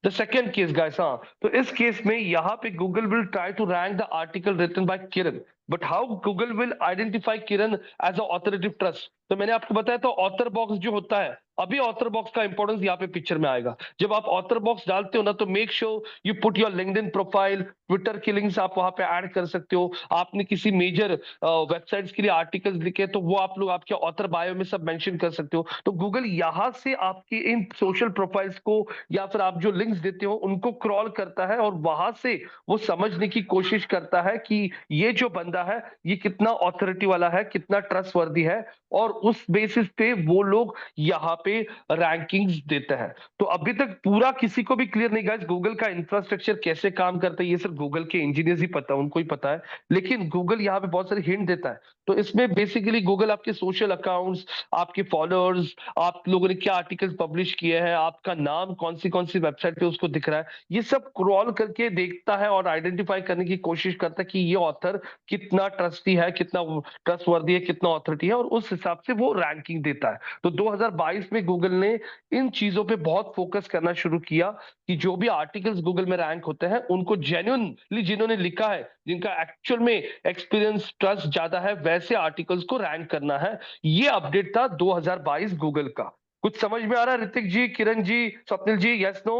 [SPEAKER 1] The second case, guys, हाँ, तो इस केस में यहाँ पे Google will try to rank the article written by Kiran, but how Google will identify Kiran as an authoritative trust? तो मैंने आपको बताया था ऑथर बॉक्स जो होता है, अभी ऑथर बॉक्स का इंपॉर्टेंस यहाँ पे पिक्चर में आएगा। जब आप ऑथर बॉक्स डालते हो ना, तो make sure you put your LinkedIn profile, Twitter की लिंक्स आप वहां पे ऐड कर सकते हो। आपने किसी मेजर वेबसाइट्स के लिए आर्टिकल्स लिखे तो वो आप लोग आपके ऑथर बायो में सब मेंशन कर सकते हो। तो गूगल यहाँ से आपकी इन सोशल प्रोफाइल्स को या फिर आप जो लिंक्स देते हो उनको क्रॉल करता है और वहां से वो समझने की कोशिश करता है कि ये जो बंदा है ये कितना ऑथोरिटी वाला है, कितना ट्रस्टवर्दी है, और उस बेसिस पे वो लोग यहाँ पे रैंकिंग्स देते हैं। तो अभी तक पूरा किसी को भी क्लियर नहीं गाइस, गूगल का इंफ्रास्ट्रक्चर कैसे काम करता है ये सिर्फ गूगल के इंजीनियर्स ही पता है, उनको ही पता है। लेकिन गूगल यहाँ पे बहुत सारे हिंट देता है। तो इसमें बेसिकली गूगल आपके सोशल अकाउंट्स, आपके फॉलोअर्स, आप लोगों ने क्या आर्टिकल्स पब्लिश किए हैं, आपका नाम कौन सी वेबसाइट पे उसको दिख रहा है, ये सब क्रॉल करके देखता है और आइडेंटिफाई करने की कोशिश करता है कि ये ऑथर कितना ट्रस्टी है, कितना ट्रस्टवर्दी है, कितना ऑथोरिटी है, और उस हिसाब से वो रैंकिंग देता है। तो 2022 में गूगल ने इन चीजों पे बहुत फोकस करना शुरू किया कि जो भी आर्टिकल्स गूगल में रैंक होते हैं उनको जेन्युइनली जिन्होंने लिखा है, जिनका एक्चुअल में एक्सपीरियंस ट्रस्ट ज्यादा है, वैसे आर्टिकल्स को रैंक करना है। ये अपडेट था 2022 गूगल का। कुछ समझ में आ रहा है Hrithik ji, Kiran ji, Swapnil ji? Yes no?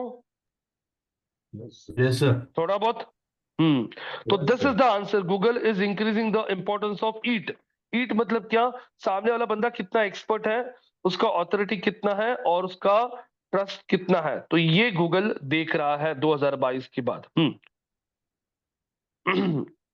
[SPEAKER 3] Yes, sir.
[SPEAKER 1] थोड़ा बहुत। तो
[SPEAKER 3] Yes,
[SPEAKER 1] this
[SPEAKER 3] sir.
[SPEAKER 1] Is the answer, Google is increasing the importance of EAT. EAT मतलब क्या? सामने वाला बंदा कितना एक्सपर्ट है, उसका ऑथोरिटी कितना है और उसका ट्रस्ट कितना है, तो ये गूगल देख रहा है 2022 के बाद।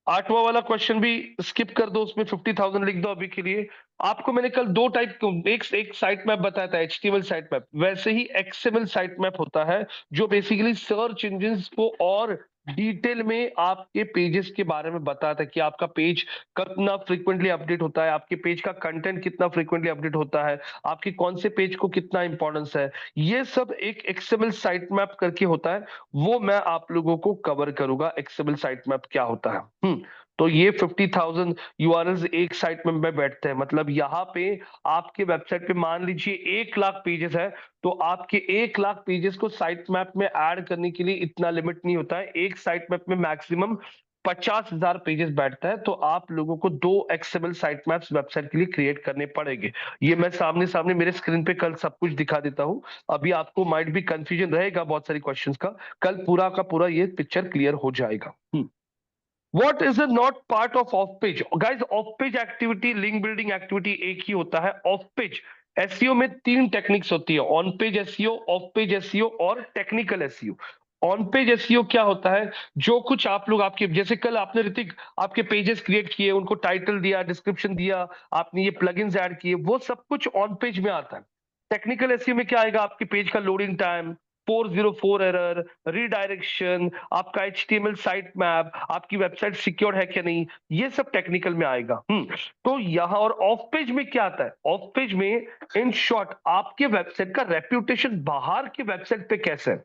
[SPEAKER 1] आठवां वाला क्वेश्चन भी स्किप कर दो, उसमें 50,000 लिख दो अभी के लिए। आपको मैंने कल दो टाइप एक साइट मैप बताया था, HTML साइट मैप, वैसे ही XML साइट मैप होता है जो बेसिकली सर्च इंजिन्स को और डिटेल में आपके पेजेस के बारे में बताता है कि आपका पेज कितना फ्रीक्वेंटली अपडेट होता है, आपके पेज का कंटेंट कितना फ्रीक्वेंटली अपडेट होता है, आपके कौन से पेज को कितना इंपॉर्टेंस है, ये सब एक XML साइट मैप करके होता है। वो मैं आप लोगों को कवर करूंगा, XML साइट मैप क्या होता है। तो ये 50,000 यूआरएल्स एक साइट मैप में बैठते हैं। मतलब यहाँ पे आपके वेबसाइट पे मान लीजिए 1 लाख पेजेस है, तो आपके 1 लाख पेजेस को साइट मैप में ऐड करने के लिए इतना लिमिट नहीं होता है। एक साइट मैप में मैक्सिमम 50,000 पेजेस बैठता है, तो आप लोगों को 2 XML साइट मैप्स वेबसाइट के लिए क्रिएट करने पड़ेंगे। ये मैं सामने सामने मेरे स्क्रीन पे कल सब कुछ दिखा देता हूं। अभी आपको माइट भी कंफ्यूजन रहेगा बहुत सारी क्वेश्चंस का, कल पूरा का पूरा ये पिक्चर क्लियर हो जाएगा। What is a not part of off page? Guys, off page activity, link building activity एक ही होता है। ऑफ पेज एसईओ में 3 टेक्निक्स होती है, on page SEO, off page SEO और technical SEO. On page SEO क्या होता है? जो कुछ आप लोग आपके, जैसे कल आपने ऋतिक आपके पेजेस क्रिएट किए, उनको टाइटल दिया, डिस्क्रिप्शन दिया, आपने ये प्लगइन्स ऐड किए, वो सब कुछ ऑन पेज में आता है। टेक्निकल एसईओ में क्या आएगा? आपके पेज का लोडिंग टाइम, 404 एरर, रीडायरेक्शन, आपका HTML साइट मैप, आपकी वेबसाइट सिक्योर है क्या नहीं, ये सब टेक्निकल में आएगा। तो यहां और ऑफ पेज में क्या आता है? ऑफ पेज में इन शॉर्ट आपके वेबसाइट का रेप्यूटेशन बाहर की वेबसाइट पे कैसे है।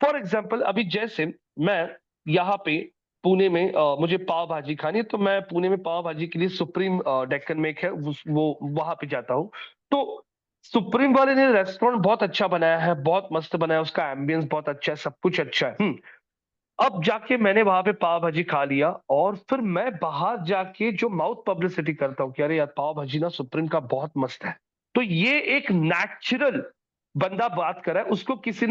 [SPEAKER 1] फॉर एग्जाम्पल अभी जैसे मैं यहाँ पे पुणे में मुझे पाव भाजी खानी है, तो मैं पुणे में पाव भाजी के लिए सुप्रीम डेक्कन में एक है वो वहां पे जाता हूँ। तो सुप्रीम वाले ने रेस्टोरेंट बहुत अच्छा बनाया है, बहुत मस्त बनाया है, उसका एम्बियंस बहुत अच्छा है, सब कुछ अच्छा है। अब जाके मैंने वहां पे पाव भाजी खा लिया और फिर मैं बाहर जाके जो माउथ पब्लिसिटी करता हूँ कि अरे यार पाव भाजी ना सुप्रीम का बहुत मस्त है। तो ये एक नेचुरल बंदा बात कर रहा है, उसको किसी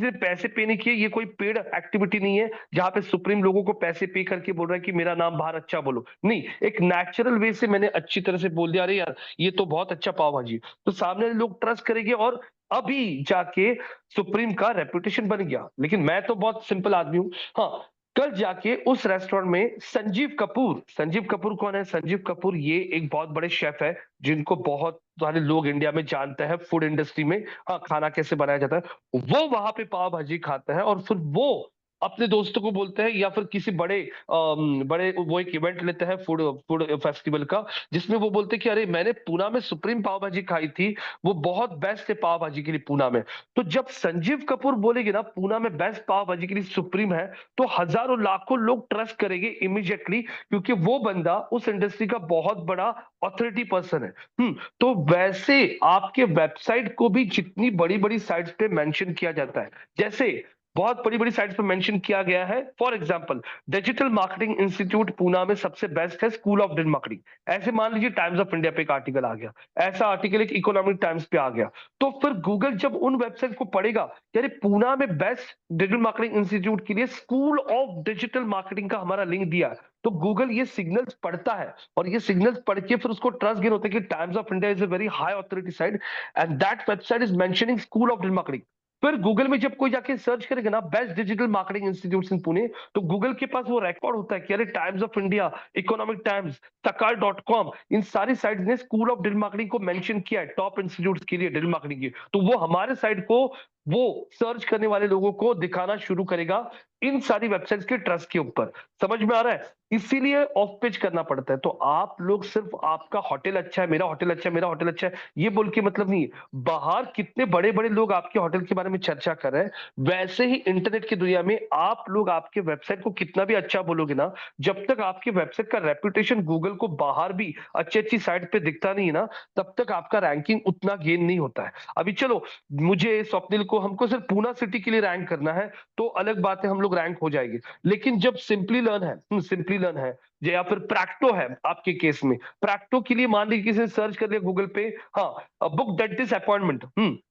[SPEAKER 1] ने पैसे पे नहीं किए, ये कोई पेड एक्टिविटी नहीं है जहां पे सुप्रीम लोगों को पैसे पे करके बोल रहा है कि मेरा नाम बाहर अच्छा बोलो। नहीं, एक नेचुरल वे से मैंने अच्छी तरह से बोल दिया, अरे यार ये तो बहुत अच्छा पाव भाजी, तो सामने वाले लोग ट्रस्ट करेंगे और अभी जाके सुप्रीम का रेपुटेशन बन गया। लेकिन मैं तो बहुत सिंपल आदमी हूं। हाँ, कल जाके उस रेस्टोरेंट में संजीव कपूर कौन है? संजीव कपूर ये एक बहुत बड़े शेफ है जिनको बहुत सारे लोग इंडिया में जानते हैं फूड इंडस्ट्री में। हाँ, खाना कैसे बनाया जाता है। वो वहां पे पाव भाजी खाता है और फिर वो अपने दोस्तों को बोलते हैं, या फिर किसी बड़े वो एक इवेंट लेते हैं फूड फूड फेस्टिवल का, जिसमें वो बोलते हैं कि अरे मैंने पूना में सुप्रीम पाव भाजी खाई थी, वो बहुत बेस्ट है पाव भाजी के लिए पूना में। तो जब संजीव कपूर बोलेगी ना पूना में बेस्ट पाव भाजी के लिए सुप्रीम है, तो हजारों लाखों लोग ट्रस्ट करेंगे इमीडिएटली, क्योंकि वो बंदा उस इंडस्ट्री का बहुत बड़ा ऑथोरिटी पर्सन है। तो वैसे आपके वेबसाइट को भी जितनी बड़ी बड़ी साइट्स पे मेंशन किया जाता है, जैसे बहुत बड़ी बड़ी साइट्स पे मेंशन किया गया है, for example digital marketing institute Poona में सबसे बेस्ट है स्कूल ऑफ डिजिटल मार्केटिंग, ऐसे मान लीजिए टाइम्स ऑफ इंडिया पे एक आर्टिकल आ गया, ऐसा आर्टिकल एक इकोनॉमिक टाइम्स पे आ गया, तो फिर गूगल जब उन वेबसाइट को पढ़ेगा कि अरे पूना में बेस्ट डिजिटल मार्केटिंग इंस्टीट्यूट के लिए स्कूल ऑफ डिजिटल मार्केटिंग का हमारा लिंक दिया है, तो गूगल ये सिग्नल्स पढ़ता है, और ये सिग्नल्स पढ़ के फिर उसको ट्रस्ट गेन होता है कि times of India is a very high authority site and that website is mentioning school of Digital marketing. फिर गूगल में जब कोई जाके सर्च करेगा ना बेस्ट डिजिटल मार्केटिंग इंस्टीट्यूट इन पुणे, तो गूगल के पास वो रिकॉर्ड होता है कि अरे Times of India, Economic Times, सकाल.com, इन सारी साइट्स ने स्कूल ऑफ डिजिटल मार्केटिंग को मेंशन किया है टॉप इंस्टीट्यूट्स के लिए डिजिटल मार्केटिंग की, तो वो हमारे साइट को, वो सर्च करने वाले लोगों को दिखाना शुरू करेगा इन सारी वेबसाइट्स के ट्रस्ट के ऊपर। समझ में आ रहा है? इसीलिए ऑफ पेज करना पड़ता है। तो आप लोग सिर्फ आपका होटल अच्छा है, मेरा होटल अच्छा है, मेरा होटल अच्छा है, ये बोल के मतलब नहीं है। बाहर कितने बड़े बड़े लोग आपके होटल के बारे में चर्चा कर रहे हैं, वैसे ही इंटरनेट की दुनिया में आप लोग आपके वेबसाइट को कितना भी अच्छा बोलोगे ना, जब तक आपके वेबसाइट का रेपुटेशन गूगल को बाहर भी अच्छी अच्छी साइट पे दिखता नहीं है ना, तब तक आपका रैंकिंग उतना गेन नहीं होता है। अभी चलो, मुझे स्वप्निल को, हमको सिर्फ पूना सिटी के लिए रैंक करना है, तो अलग बात है, हम लोग रैंक हो जाएंगे। लेकिन जब सिंपली लर्न है या फिर प्रैक्टो है, आपके केस में प्रैक्टो के लिए मान लीजिए किसी ने सर्च कर लिया गूगल पे, हाँ बुक डेंटिस्ट अपॉइंटमेंट,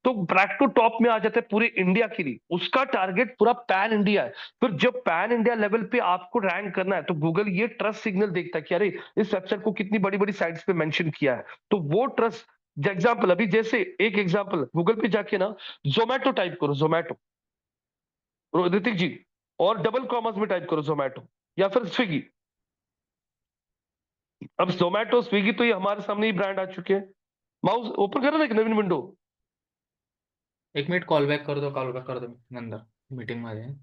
[SPEAKER 1] तो प्रैक्टो टॉप में आ जाता है पूरे इंडिया के लिए, उसका टारगेट पूरा पैन इंडिया है। फिर जब पैन इंडिया लेवल पे आपको रैंक करना है, तो गूगल ये ट्रस्ट सिग्नल देखता है कि अरे इस वेबसाइट को कितनी बड़ी बड़ी साइट्स पे मेंशन किया है, तो वो ट्रस्ट। एग्जाम्पल, अभी जैसे एक एग्जाम्पल, गूगल पे जाके ना जोमेटो टाइप करो, जोमेटो, ऋतिक जी, और डबल कॉमर्स में टाइप करो जोमेटो, या फिर स्विगी। अब जोमेटो स्विगी तो ये हमारे सामने ही ब्रांड आ चुके हैं। माउस ओपन करो ना एक नवीन विंडो।
[SPEAKER 2] एक मिनिट कॉल बैक कर दो नंदर, मीटिंग मध्ये आहे.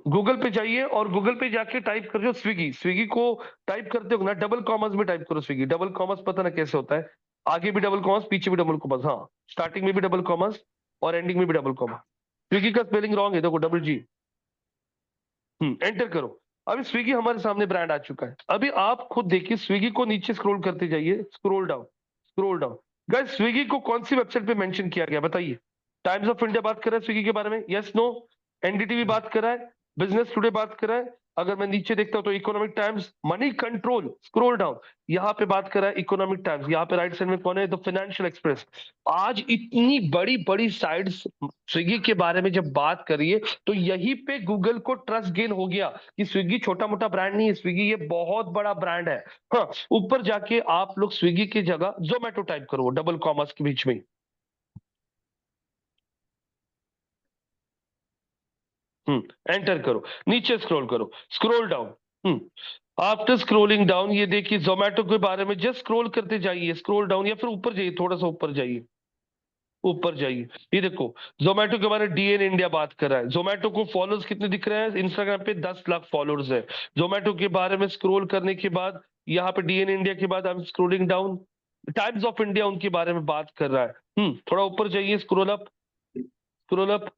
[SPEAKER 1] गूगल पे जाइए और गूगल पे जाके टाइप कर दो स्विगी, स्विगी को टाइप करते हो ना डबल कॉमर्स में टाइप करो स्विगी, डबल कॉमर्स पता ना कैसे होता है, आगे भी डबल कॉमर्स पीछे भी डबल कॉमर्स, हाँ स्टार्टिंग में भी डबल कॉमर्स और एंडिंग में भी डबल कॉमर्स। स्विगी का स्पेलिंग रॉन्ग है, देखो डबल जी। एंटर करो। अभी स्विगी हमारे सामने ब्रांड आ चुका है। अभी आप खुद देखिए, स्विगी को नीचे स्क्रॉल करते जाइए, scroll down, scroll down. Guys Swiggy को कौन सी वेबसाइट पे मेंशन किया गया बताइए? टाइम्स ऑफ इंडिया बात कर रहा है स्विगी के बारे में, यस नो? एनडीटीवी बात कर रहा है, बिजनेस टुडे बात कर रहा है, अगर मैं नीचे देखता हूं तो economic times, money control, scroll down, यहाँ पे बात कर रहा है इकोनॉमिक टाइम्स, यहाँ पे राइट साइड में कौन है? The financial express. आज इतनी बड़ी बड़ी साइट्स स्विगी के बारे में जब बात करिए, तो यहीं पे गूगल को ट्रस्ट गेन हो गया कि स्विगी छोटा मोटा ब्रांड नहीं है, स्विगी ये बहुत बड़ा ब्रांड है। हाँ, ऊपर जाके आप लोग स्विगी की जगह जोमेटो टाइप करो डबल कॉमर्स के बीच में। एंटर करो, नीचे स्क्रॉल करो, scroll down. After scrolling down ये देखिए जोमेटो के बारे में जस्ट स्क्रॉल करते जाइए, स्क्रॉल डाउन या फिर ऊपर जाइए, थोड़ा सा ऊपर जाइए, ऊपर जाइए, ये देखो जोमेटो के बारे में डीएन इंडिया बात कर रहा है। जोमेटो को फॉलोअर्स कितने दिख रहे हैं? इंस्टाग्राम पे 10 लाख फॉलोअर्स है। जोमेटो के बारे में स्क्रॉल करने के बाद यहाँ पे डीएन इंडिया के बाद हम scrolling down, times of India उनके बारे में बात कर रहा है। थोड़ा ऊपर जाइए, scroll up, scroll up.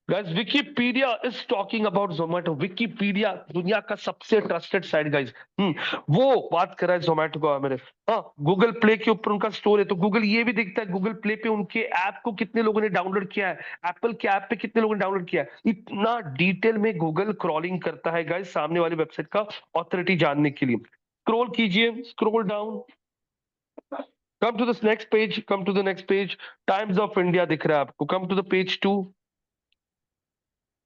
[SPEAKER 1] Guys Wikipedia is talking about Zomato, Wikipedia दुनिया का सबसे ट्रस्टेड साइट गाइस, वो बात कर रहा है जोमेटो का मेरे। हाँ, गूगल प्ले के ऊपर उनका स्टोर है, तो गूगल ये भी देखता है गूगल प्ले पे उनके ऐप को कितने लोगों ने डाउनलोड किया है, एप्पल के ऐप पे कितने लोगों ने डाउनलोड किया है। इतना डिटेल में गूगल क्रॉलिंग करता है गाइस सामने वाली वेबसाइट का ऑथोरिटी जानने के लिए। स्क्रॉल कीजिए, scroll down, come to the next page, come to the next page. Times of India दिख रहा है आपको, कम टू द पेज 2।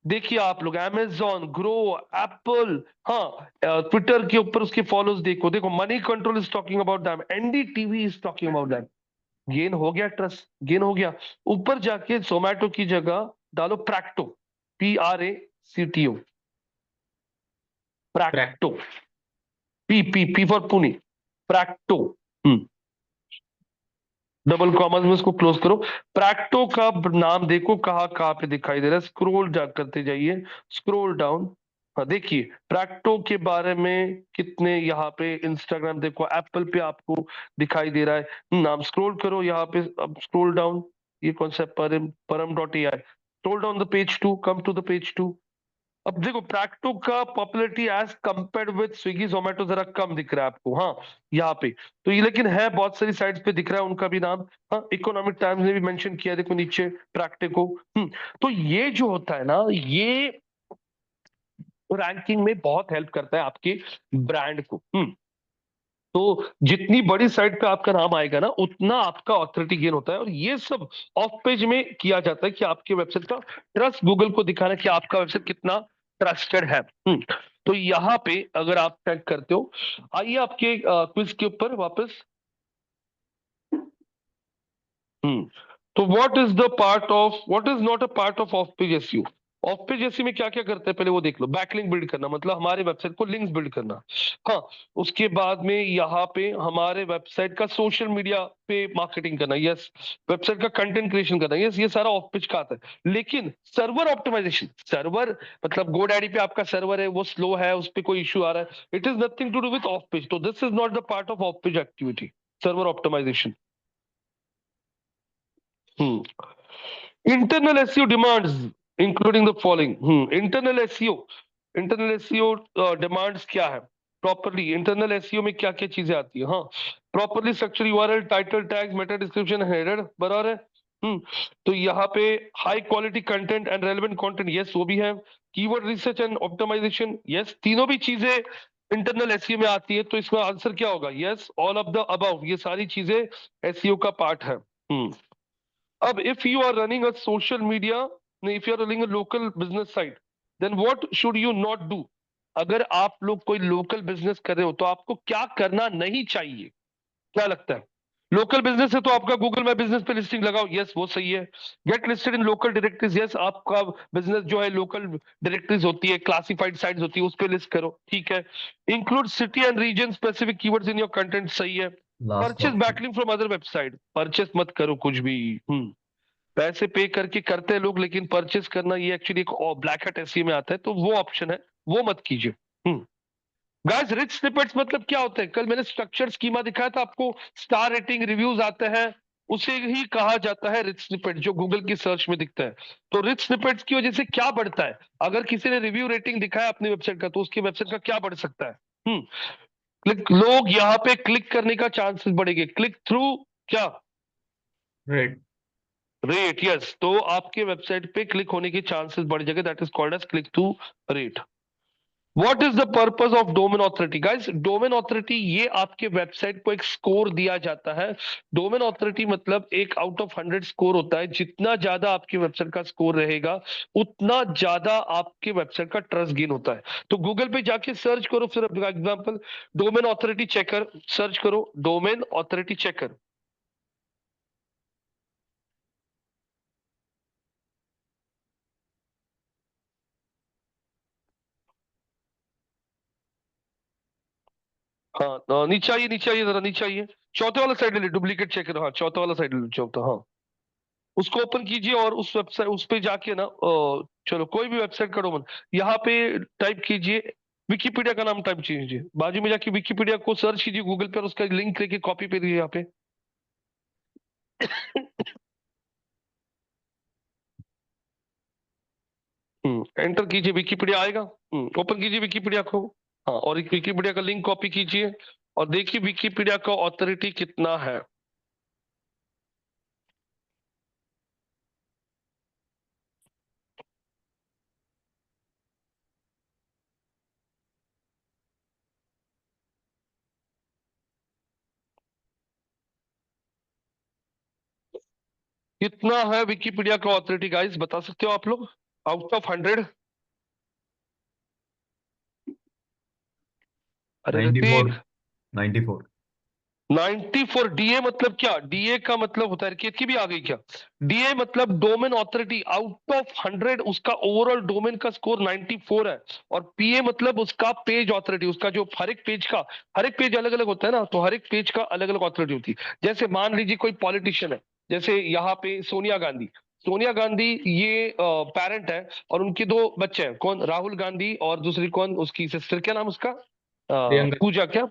[SPEAKER 1] देखिए आप लोग अमेजॉन, ग्रो, एप्पल, हाँ ट्विटर के ऊपर उसके फॉलोअर्स देखो, देखो money control is talking about them, NDTV is talking about them. Gain हो गया, ट्रस्ट गेन हो गया। ऊपर जाके जोमेटो की जगह डालो Practo, PRACTO, Practo, P for Pune, Practo. Double commerce में उसको क्लोज करो। प्रैक्टो का नाम देखो कहाँ कहाँ पे दिखाई दे रहा है, स्क्रॉल जा करते जाइए, स्क्रॉल डाउन। हाँ देखिए प्रैक्टो के बारे में कितने यहाँ पे इंस्टाग्राम देखो, एप्पल पे आपको दिखाई दे रहा है नाम, स्क्रॉल करो यहाँ पे, अब स्क्रॉल डाउन, ये कौन सा Param Param dot A I, scroll down the page two, come to the page two. अब देखो प्रैक्टो का popularity as compared with Swiggy Zomato जरा कम दिख रहा है आपको, हाँ यहाँ पे तो ये, लेकिन है बहुत सारी साइट्स पे दिख रहा है उनका भी नाम। हाँ इकोनॉमिक टाइम्स ने भी मेंशन किया है, देखो नीचे प्रैक्टिको। तो ये जो होता है ना, ये रैंकिंग में बहुत हेल्प करता है आपके ब्रांड को। तो जितनी बड़ी साइट पे आपका नाम आएगा ना, उतना आपका ऑथोरिटी गेन होता है, और ये सब ऑफ पेज में किया जाता है कि आपके वेबसाइट का ट्रस्ट, गूगल को दिखाना कि आपका वेबसाइट कितना ट्रस्टेड है। तो यहाँ पे अगर आप टैग करते हो, आइए आपके क्विज के ऊपर वापस। तो what is the part of, what is not a part of page SEO. Off page SEO में क्या क्या करते हैं पहले वो देख लो। बैकलिंक बिल्ड करना, मतलब हमारे वेबसाइट को लिंक्स बिल्ड करना। हाँ उसके बाद में यहाँ पे हमारे वेबसाइट का सोशल मीडिया पे मार्केटिंग करना, यस। वेबसाइट का कंटेंट क्रिएशन करना, यस, ये सारा ऑफ पेज का आता है। लेकिन सर्वर ऑप्टिमाइजेशन, सर्वर मतलब गोडैडी पे आपका सर्वर है वो स्लो है, उस पर कोई इश्यू आ रहा है, it is nothing to do with off page, तो this is not the part of page activity, server optimisation. Internal SEO demands, including the following. Internal SEO, internal SEO demands क्या है, प्रॉपरली इंटरनल एसईओ में क्या क्या चीजें आती है। हाँ properly structure URL, title tags, meta description, header, बराबर है। तो यहाँ पे high quality content and relevant content, yes वो भी है। Keyword research and optimisation, yes, तीनों भी चीजें इंटरनल एसईओ में आती है। तो इसका आंसर क्या होगा, yes all of the above, ये सारी चीजें एसईओ का पार्ट है। अब if you are running a social media, नहीं, if you are running a local business site, then what should you not do। अगर आप लोग कोई लोकल बिजनेस कर रहे हो तो आपको क्या करना नहीं चाहिए, क्या लगता है। लोकल बिजनेस है तो आपका गूगल माई बिजनेस पे लिस्टिंग लगाओ, यस वो सही है। Get listed in local directories, yes आपका बिजनेस जो है लोकल डायरेक्टरीज होती है, क्लासिफाइड साइट्स होती है, उस पे लिस्ट करो, ठीक है। Include city and region specific keywords in your content, सही है।
[SPEAKER 3] Last
[SPEAKER 1] purchase
[SPEAKER 3] option.
[SPEAKER 1] Backlink from other website, purchase मत करो कुछ भी। पैसे पे करके करते हैं लोग, लेकिन परचेस करना ये एक्चुअली एक ब्लैक हैट एसईओ में आता है, तो वो ऑप्शन है, वो मत कीजिए। गाइस रिच स्निपेट्स मतलब क्या होता है, कल मैंने स्ट्रक्चर स्कीमा दिखाया था आपको, स्टार रेटिंग रिव्यूज आते हैं, उसे ही कहा जाता है रिच स्निपेट, जो गूगल की सर्च में दिखता है। तो रिच स्निपेट्स की वजह से क्या बढ़ता है, अगर किसी ने रिव्यू रेटिंग दिखाया अपनी वेबसाइट का, तो उसकी वेबसाइट का क्या बढ़ सकता है, क्लिक, लोग यहाँ पे क्लिक करने का चांसेस बढ़ेंगे, क्लिक थ्रू क्या
[SPEAKER 2] Right.
[SPEAKER 1] रेट, यस, तो आपके वेबसाइट पे क्लिक होने के चांसेस बढ़ जाएंगे, that is called as click through rate. What is the purpose of domain authority, guys domain authority ये आपके वेबसाइट को एक स्कोर दिया जाता है। डोमेन ऑथोरिटी मतलब एक आउट ऑफ 100 स्कोर होता है, जितना ज्यादा आपकी वेबसाइट का स्कोर रहेगा उतना ज्यादा आपके वेबसाइट का ट्रस्ट गेन होता है। तो गूगल पे जाके सर्च करो, फिर example domain authority checker search करो, डोमेन ऑथोरिटी चेकर। हाँ नीचे आइए जरा, नीचे आइए, चौथे वाला साइड ले ली, डुप्लीकेट चेकर, हाँ चौथा वाला साइड ले लो, चौथा, हाँ उसको ओपन कीजिए और उस वेबसाइट उस पे जाके ना चलो कोई भी वेबसाइट का डोमेन यहाँ पे टाइप कीजिए, विकिपीडिया का नाम टाइप कीजिए, बाजू में जाके विकिपीडिया को सर्च कीजिए गूगल पे और उसका लिंक लेके कॉपी पे दीजिए यहाँ पे। एंटर कीजिए, विकिपीडिया आएगा। ओपन कीजिए विकिपीडिया को, हाँ, और एक विकिपीडिया का लिंक कॉपी कीजिए और देखिए विकिपीडिया का ऑथोरिटी कितना है। कितना है विकिपीडिया का ऑथोरिटी, गाइस बता सकते हो आप लोग, आउट ऑफ 100। अरे
[SPEAKER 3] 94।
[SPEAKER 1] ऋतिक,
[SPEAKER 3] 94।
[SPEAKER 1] 94 डीए मतलब क्या? डीए का मतलब होता है, रिकेत की भी आ गई क्या? डीए मतलब डोमेन ऑथोरिटी, आउट ऑफ 100 उसका ओवरऑल डोमेन का स्कोर 94 है। और पीए मतलब उसका पेज ऑथोरिटी, उसका जो हर एक पेज का, हर एक पेज अलग अलग होता है ना, तो हर एक पेज का अलग अलग ऑथोरिटी होती है। जैसे मान लीजिए कोई पॉलिटिशियन है, जैसे यहाँ पे सोनिया गांधी, सोनिया गांधी ये पेरेंट है और उनके दो बच्चे हैं, कौन? राहुल गांधी और दूसरी कौन उसकी सिस्टर, क्या नाम उसका?
[SPEAKER 2] प्रियंका
[SPEAKER 1] पूजा, क्या?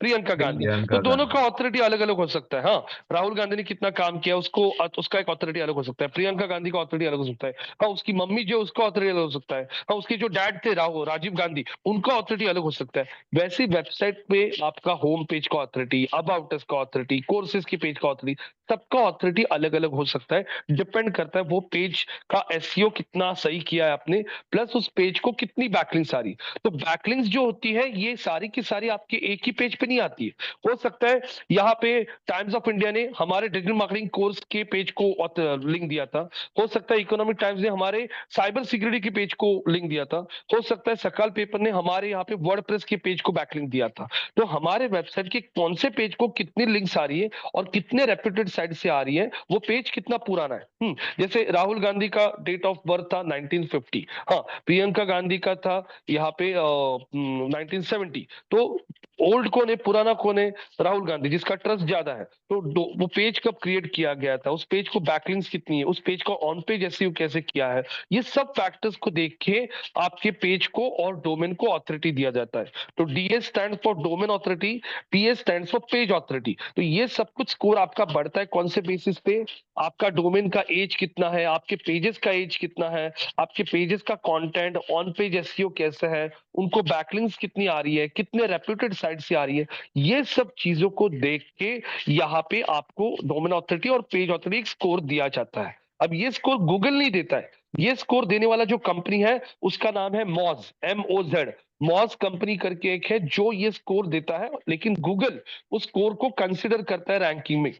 [SPEAKER 1] प्रियंका गांधी। तो
[SPEAKER 3] प्रियंका
[SPEAKER 1] दोनों का
[SPEAKER 3] गांधी।
[SPEAKER 1] ऑथोरिटी अलग अलग हो सकता है। हाँ, राहुल गांधी ने कितना काम किया उसको, उसका एक ऑथोरिटी अलग हो सकता है। प्रियंका गांधी का ऑथोरिटी अलग हो सकता है। हाँ, उसकी मम्मी जो, उसका ऑथोरिटी अलग हो सकता है। हाँ, उसके जो डैड थे राजीव गांधी, उनका ऑथोरिटी अलग हो सकता है। वैसे वेबसाइट पे आपका होम पेज का ऑथोरिटी, अबाउट अस का ऑथोरिटी, कोर्सेज के पेज का ऑथोरिटी, सबका ऑथोरिटी अलग अलग हो सकता है। डिपेंड करता है वो पेज का एसईओ कितना सही किया है आपने, प्लस उस पेज को कितनी बैकलिंक्स आ रही है। तो बैकलिंक्स जो होती है ये सारी की सारी आपके एक ही पेज पे नहीं आती है। हो सकता है यहाँ पे टाइम्स ऑफ इंडिया ने हमारे डिजिटल मार्केटिंग कोर्स के पेज को लिंक दिया था। हो सकता है इकोनॉमिक टाइम्स ने हमारे साइबर सिक्योरिटी के पेज को लिंक दिया था। हो सकता है सकाल पेपर ने हमारे यहाँ पे वर्डप्रेस के पेज को बैकलिंक दिया था। तो हमारे वेबसाइट के कौन से पेज को कितनी लिंक्स आ रही है और कितने रेप्यूटेड साइट से आ रही है, वो पेज कितना पुराना है। जैसे राहुल गांधी का डेट ऑफ बर्थ था 1950, हाँ, प्रियंका गांधी का था यहाँ पे 1970। तो ओल्ड कौन है, पुराना कौन है? राहुल गांधी, जिसका ट्रस्ट ज्यादा है। तो वो पेज कब क्रिएट किया गया था, उस पेज को बैकलिंक्स कितनी है, उस पेज को ऑन पेज एसईओ कैसे किया है, ये सब फैक्टर्स को देख के आपके पेज को और डोमेन को ऑथोरिटी दिया जाता है। तो DA stand for domain authority, PA stand for page authority. तो ये सब कुछ स्कोर आपका बढ़ता है कौन से बेसिस पे? आपका डोमेन का एज कितना है, आपके पेजेस का एज कितना है, आपके पेजेस का कंटेंट, ऑन पेज एसईओ कैसा है, उनको बैकलिंक्स कितनी आ रही है, कितने रेप्यूटेड साइट से आ रही है। ये सब चीजों को देख के यहाँ पे आपको डोमेन ऑथोरिटी और पेज ऑथोरिटी स्कोर दिया जाता है। अब ये स्कोर गूगल नहीं देता है, ये स्कोर देने वाला जो कंपनी है उसका नाम है मॉज, MOZ। मॉज कंपनी करके एक है जो ये स्कोर देता है, लेकिन गूगल उस स्कोर को कंसिडर करता है रैंकिंग में।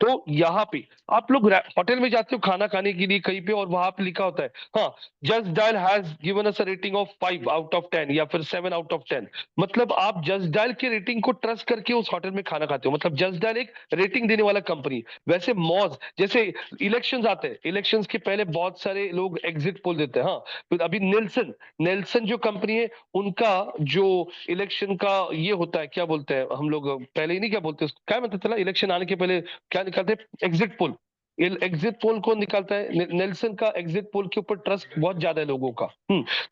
[SPEAKER 1] तो यहाँ पे आप लोग होटल में जाते हो खाना खाने के लिए कहीं पे, और वहां पे लिखा होता है, हाँ, just dial has given us a rating of 5 out of 10 या फिर 7 आउट ऑफ 10। मतलब आप जस्ट डायल के रेटिंग को ट्रस्ट करके उस होटल में खाना खाते हो, मतलब जस्ट डायल एक रेटिंग देने वाला कंपनी। वैसे मॉज, जैसे इलेक्शंस आते हैं, इलेक्शंस के पहले बहुत सारे लोग एग्जिट पोल देते हैं। हाँ, फिर अभी नेल्सन, नेल्सन जो कंपनी है, उनका जो इलेक्शन का ये होता है, क्या बोलते हैं हम लोग पहले ही नहीं, क्या बोलते हैं उसको, क्या मतलब चला इलेक्शन आने के पहले क्या निकालते हैं? Exit poll. एग्जिट पोल कौन निकालता है? नेल्सन का एग्जिट पोल के ऊपर ट्रस्ट बहुत ज्यादा है लोगों का।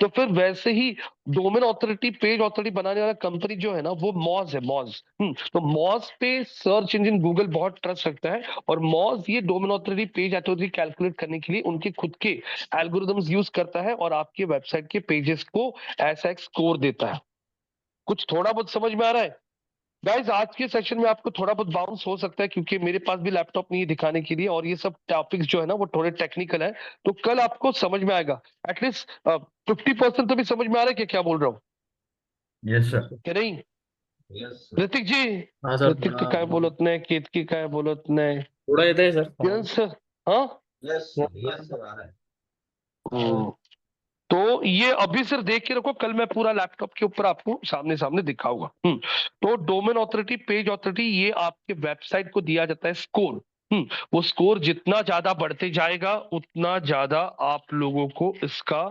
[SPEAKER 1] तो फिर वैसे ही डोमेन ऑथोरिटी, पेज ऑथोरिटी बनाने वाला कंपनी जो है ना, वो मॉज है, मॉज। तो मॉज पे सर्च इंजन गूगल बहुत ट्रस्ट रखता है, और मॉज ये domain authority, page authority calculate करने के लिए उनके खुद के एल्गोरिदम्स यूज करता है और आपके वेबसाइट के पेजेस को ऐसा एक स्कोर देता है। कुछ थोड़ा बहुत समझ में आ रहा है? गाइस, आज के सेशन में आपको थोड़ा बहुत बाउंस हो सकता है, क्योंकि मेरे पास भी लैपटॉप नहीं है दिखाने के लिए, और ये सब टॉपिक्स जो है ना वो थोड़े टेक्निकल है। तो कल आपको समझ में आएगा, एटलीस्ट 50% तो भी समझ में आ रहा है कि क्या बोल रहा हूँ,
[SPEAKER 3] यस सर।
[SPEAKER 1] क्या नहीं?
[SPEAKER 4] Yes sir.
[SPEAKER 1] ऋतिक जी,
[SPEAKER 2] हाँ सर,
[SPEAKER 1] ऋतिक काय बोलत नाही, केतकी काय बोलत नाही,
[SPEAKER 2] थोड़ा येत आहे सर.
[SPEAKER 1] किरण सर, हाँ?
[SPEAKER 4] यस सर आ रहा है।
[SPEAKER 1] हम्म, तो ये अभी सिर्फ देख के रखो, कल मैं पूरा लैपटॉप के ऊपर आपको सामने सामने दिखाऊंगा। तो डोमेन ऑथोरिटी, पेज ऑथोरिटी, ये आपके वेबसाइट को दिया जाता है स्कोर। वो स्कोर जितना ज्यादा बढ़ते जाएगा उतना ज्यादा आप लोगों को इसका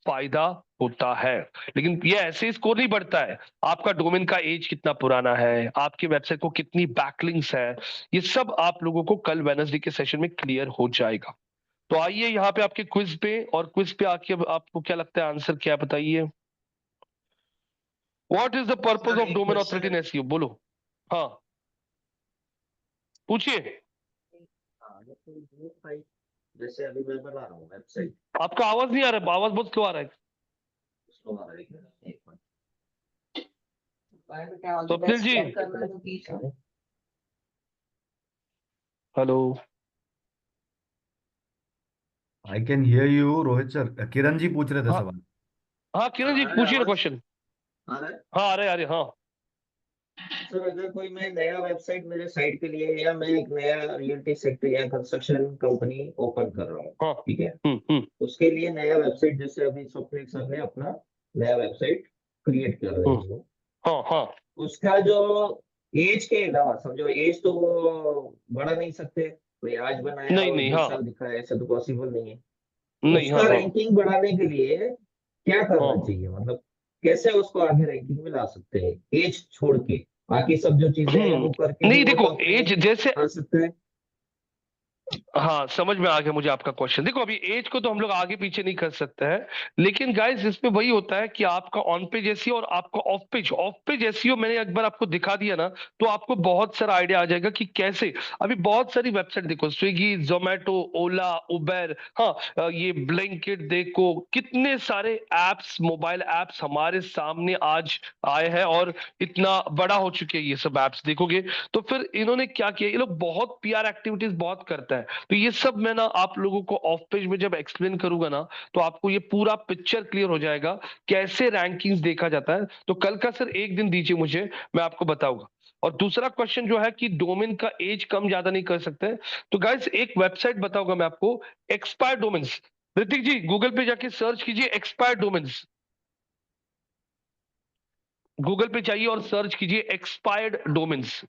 [SPEAKER 1] फायदा होता है। लेकिन ये ऐसे स्कोर नहीं बढ़ता है, आपका डोमेन का एज कितना पुराना है, आपकी वेबसाइट को कितनी बैकलिंक्स है, ये सब आप लोगों को कल वेडनेसडे के सेशन में क्लियर हो जाएगा। तो आइए यहाँ पे आपके क्विज पे, और क्विज पे आके अब आपको क्या लगता है आंसर क्या है, बताइए। What is the purpose of domain authority in SEO? बोलो, हाँ, पूछिए।
[SPEAKER 4] जैसे अभी मैं बना रहा हूँ वेबसाइट,
[SPEAKER 1] आपका आवाज नहीं आ रहा है, आवाज बहुत क्यों आ रहा है?
[SPEAKER 4] उसको आ रहा है एक minute.
[SPEAKER 1] Swapnil ji, hello.
[SPEAKER 3] I can hear you Rohit sir. Kiran ji पूछ रहे थे
[SPEAKER 1] हाँ,
[SPEAKER 3] सवाल।
[SPEAKER 1] हाँ किरण जी पूछिए ना क्वेश्चन।
[SPEAKER 4] आ रहा है
[SPEAKER 1] हाँ, आ रहे, हाँ।
[SPEAKER 4] सर। अगर कोई मैं नया वेबसाइट मेरे साइट के लिए, या मैं एक नया रियल्टी सेक्टर या कंस्ट्रक्शन कंपनी ओपन कर रहा हूँ,
[SPEAKER 1] हाँ,
[SPEAKER 4] ठीक है,
[SPEAKER 1] हम्म।
[SPEAKER 4] उसके लिए नया वेबसाइट, जैसे अभी स्वप्निल सर ने अपना नया वेबसाइट क्रिएट कर रहे
[SPEAKER 1] हम्म,
[SPEAKER 4] हैं वो,
[SPEAKER 1] हाँ, हाँ।
[SPEAKER 4] उसका जो एज के अलावा समझो, एज तो वो बढ़ा नहीं सकते, कोई आज बनाया
[SPEAKER 1] नहीं
[SPEAKER 4] और
[SPEAKER 1] नहीं,
[SPEAKER 4] 20
[SPEAKER 1] हाँ,
[SPEAKER 4] साल दिखाया, ऐसा तो पॉसिबल नहीं है।
[SPEAKER 1] नहीं,
[SPEAKER 4] उसका
[SPEAKER 1] हाँ, हाँ,
[SPEAKER 4] रैंकिंग बढ़ाने के लिए क्या करना
[SPEAKER 1] हाँ,
[SPEAKER 4] चाहिए, मतलब कैसे उसको आगे रैंकिंग में ला सकते हैं, एज छोड़ के बाकी सब जो चीजें हैं वो करके भी
[SPEAKER 1] नहीं
[SPEAKER 4] वो
[SPEAKER 1] देखो,
[SPEAKER 4] तो अपने
[SPEAKER 1] एज जैसे,
[SPEAKER 4] आ सकते हैं।
[SPEAKER 1] हाँ समझ में आ गया मुझे आपका क्वेश्चन। देखो अभी एज को तो हम लोग आगे पीछे नहीं कर सकते हैं, लेकिन गाइस इसमें वही होता है कि आपका ऑन पेज एसईओ और आपका ऑफ पेज एसईओ मैंने एक बार आपको दिखा दिया ना, तो आपको बहुत सारा आइडिया आ जाएगा कि कैसे। अभी बहुत सारी वेबसाइट देखो, स्विगी, जोमेटो, ओला, उबेर, हाँ, ये ब्लिंकिट, देखो कितने सारे एप्स, मोबाइल एप्स हमारे सामने आज आए हैं और इतना बड़ा हो चुके हैं ये सब एप्स, देखोगे तो फिर इन्होंने क्या किया, ये लोग बहुत पीआर एक्टिविटीज बहुत करता है। तो ये सब मैं ना आप लोगों को ऑफ पेज में जब एक्सप्लेन करूंगा ना, तो आपको ये पूरा पिक्चर क्लियर हो जाएगा कैसे रैंकिंग्स देखा जाता है। तो कल का सर एक दिन दीजिए मुझे, मैं आपको बताऊंगा। और दूसरा क्वेश्चन जो है कि डोमेन का एज कम ज्यादा नहीं कर सकते, तो गाइस एक वेबसाइट बताऊंगा मैं आपको, एक्सपायर डोमेन्स। ऋतिक जी गूगल पे जाके सर्च कीजिए एक्सपायर डोमेन्स, गूगल पे जाइए और सर्च कीजिए एक्सपायर्ड डोमेन्स।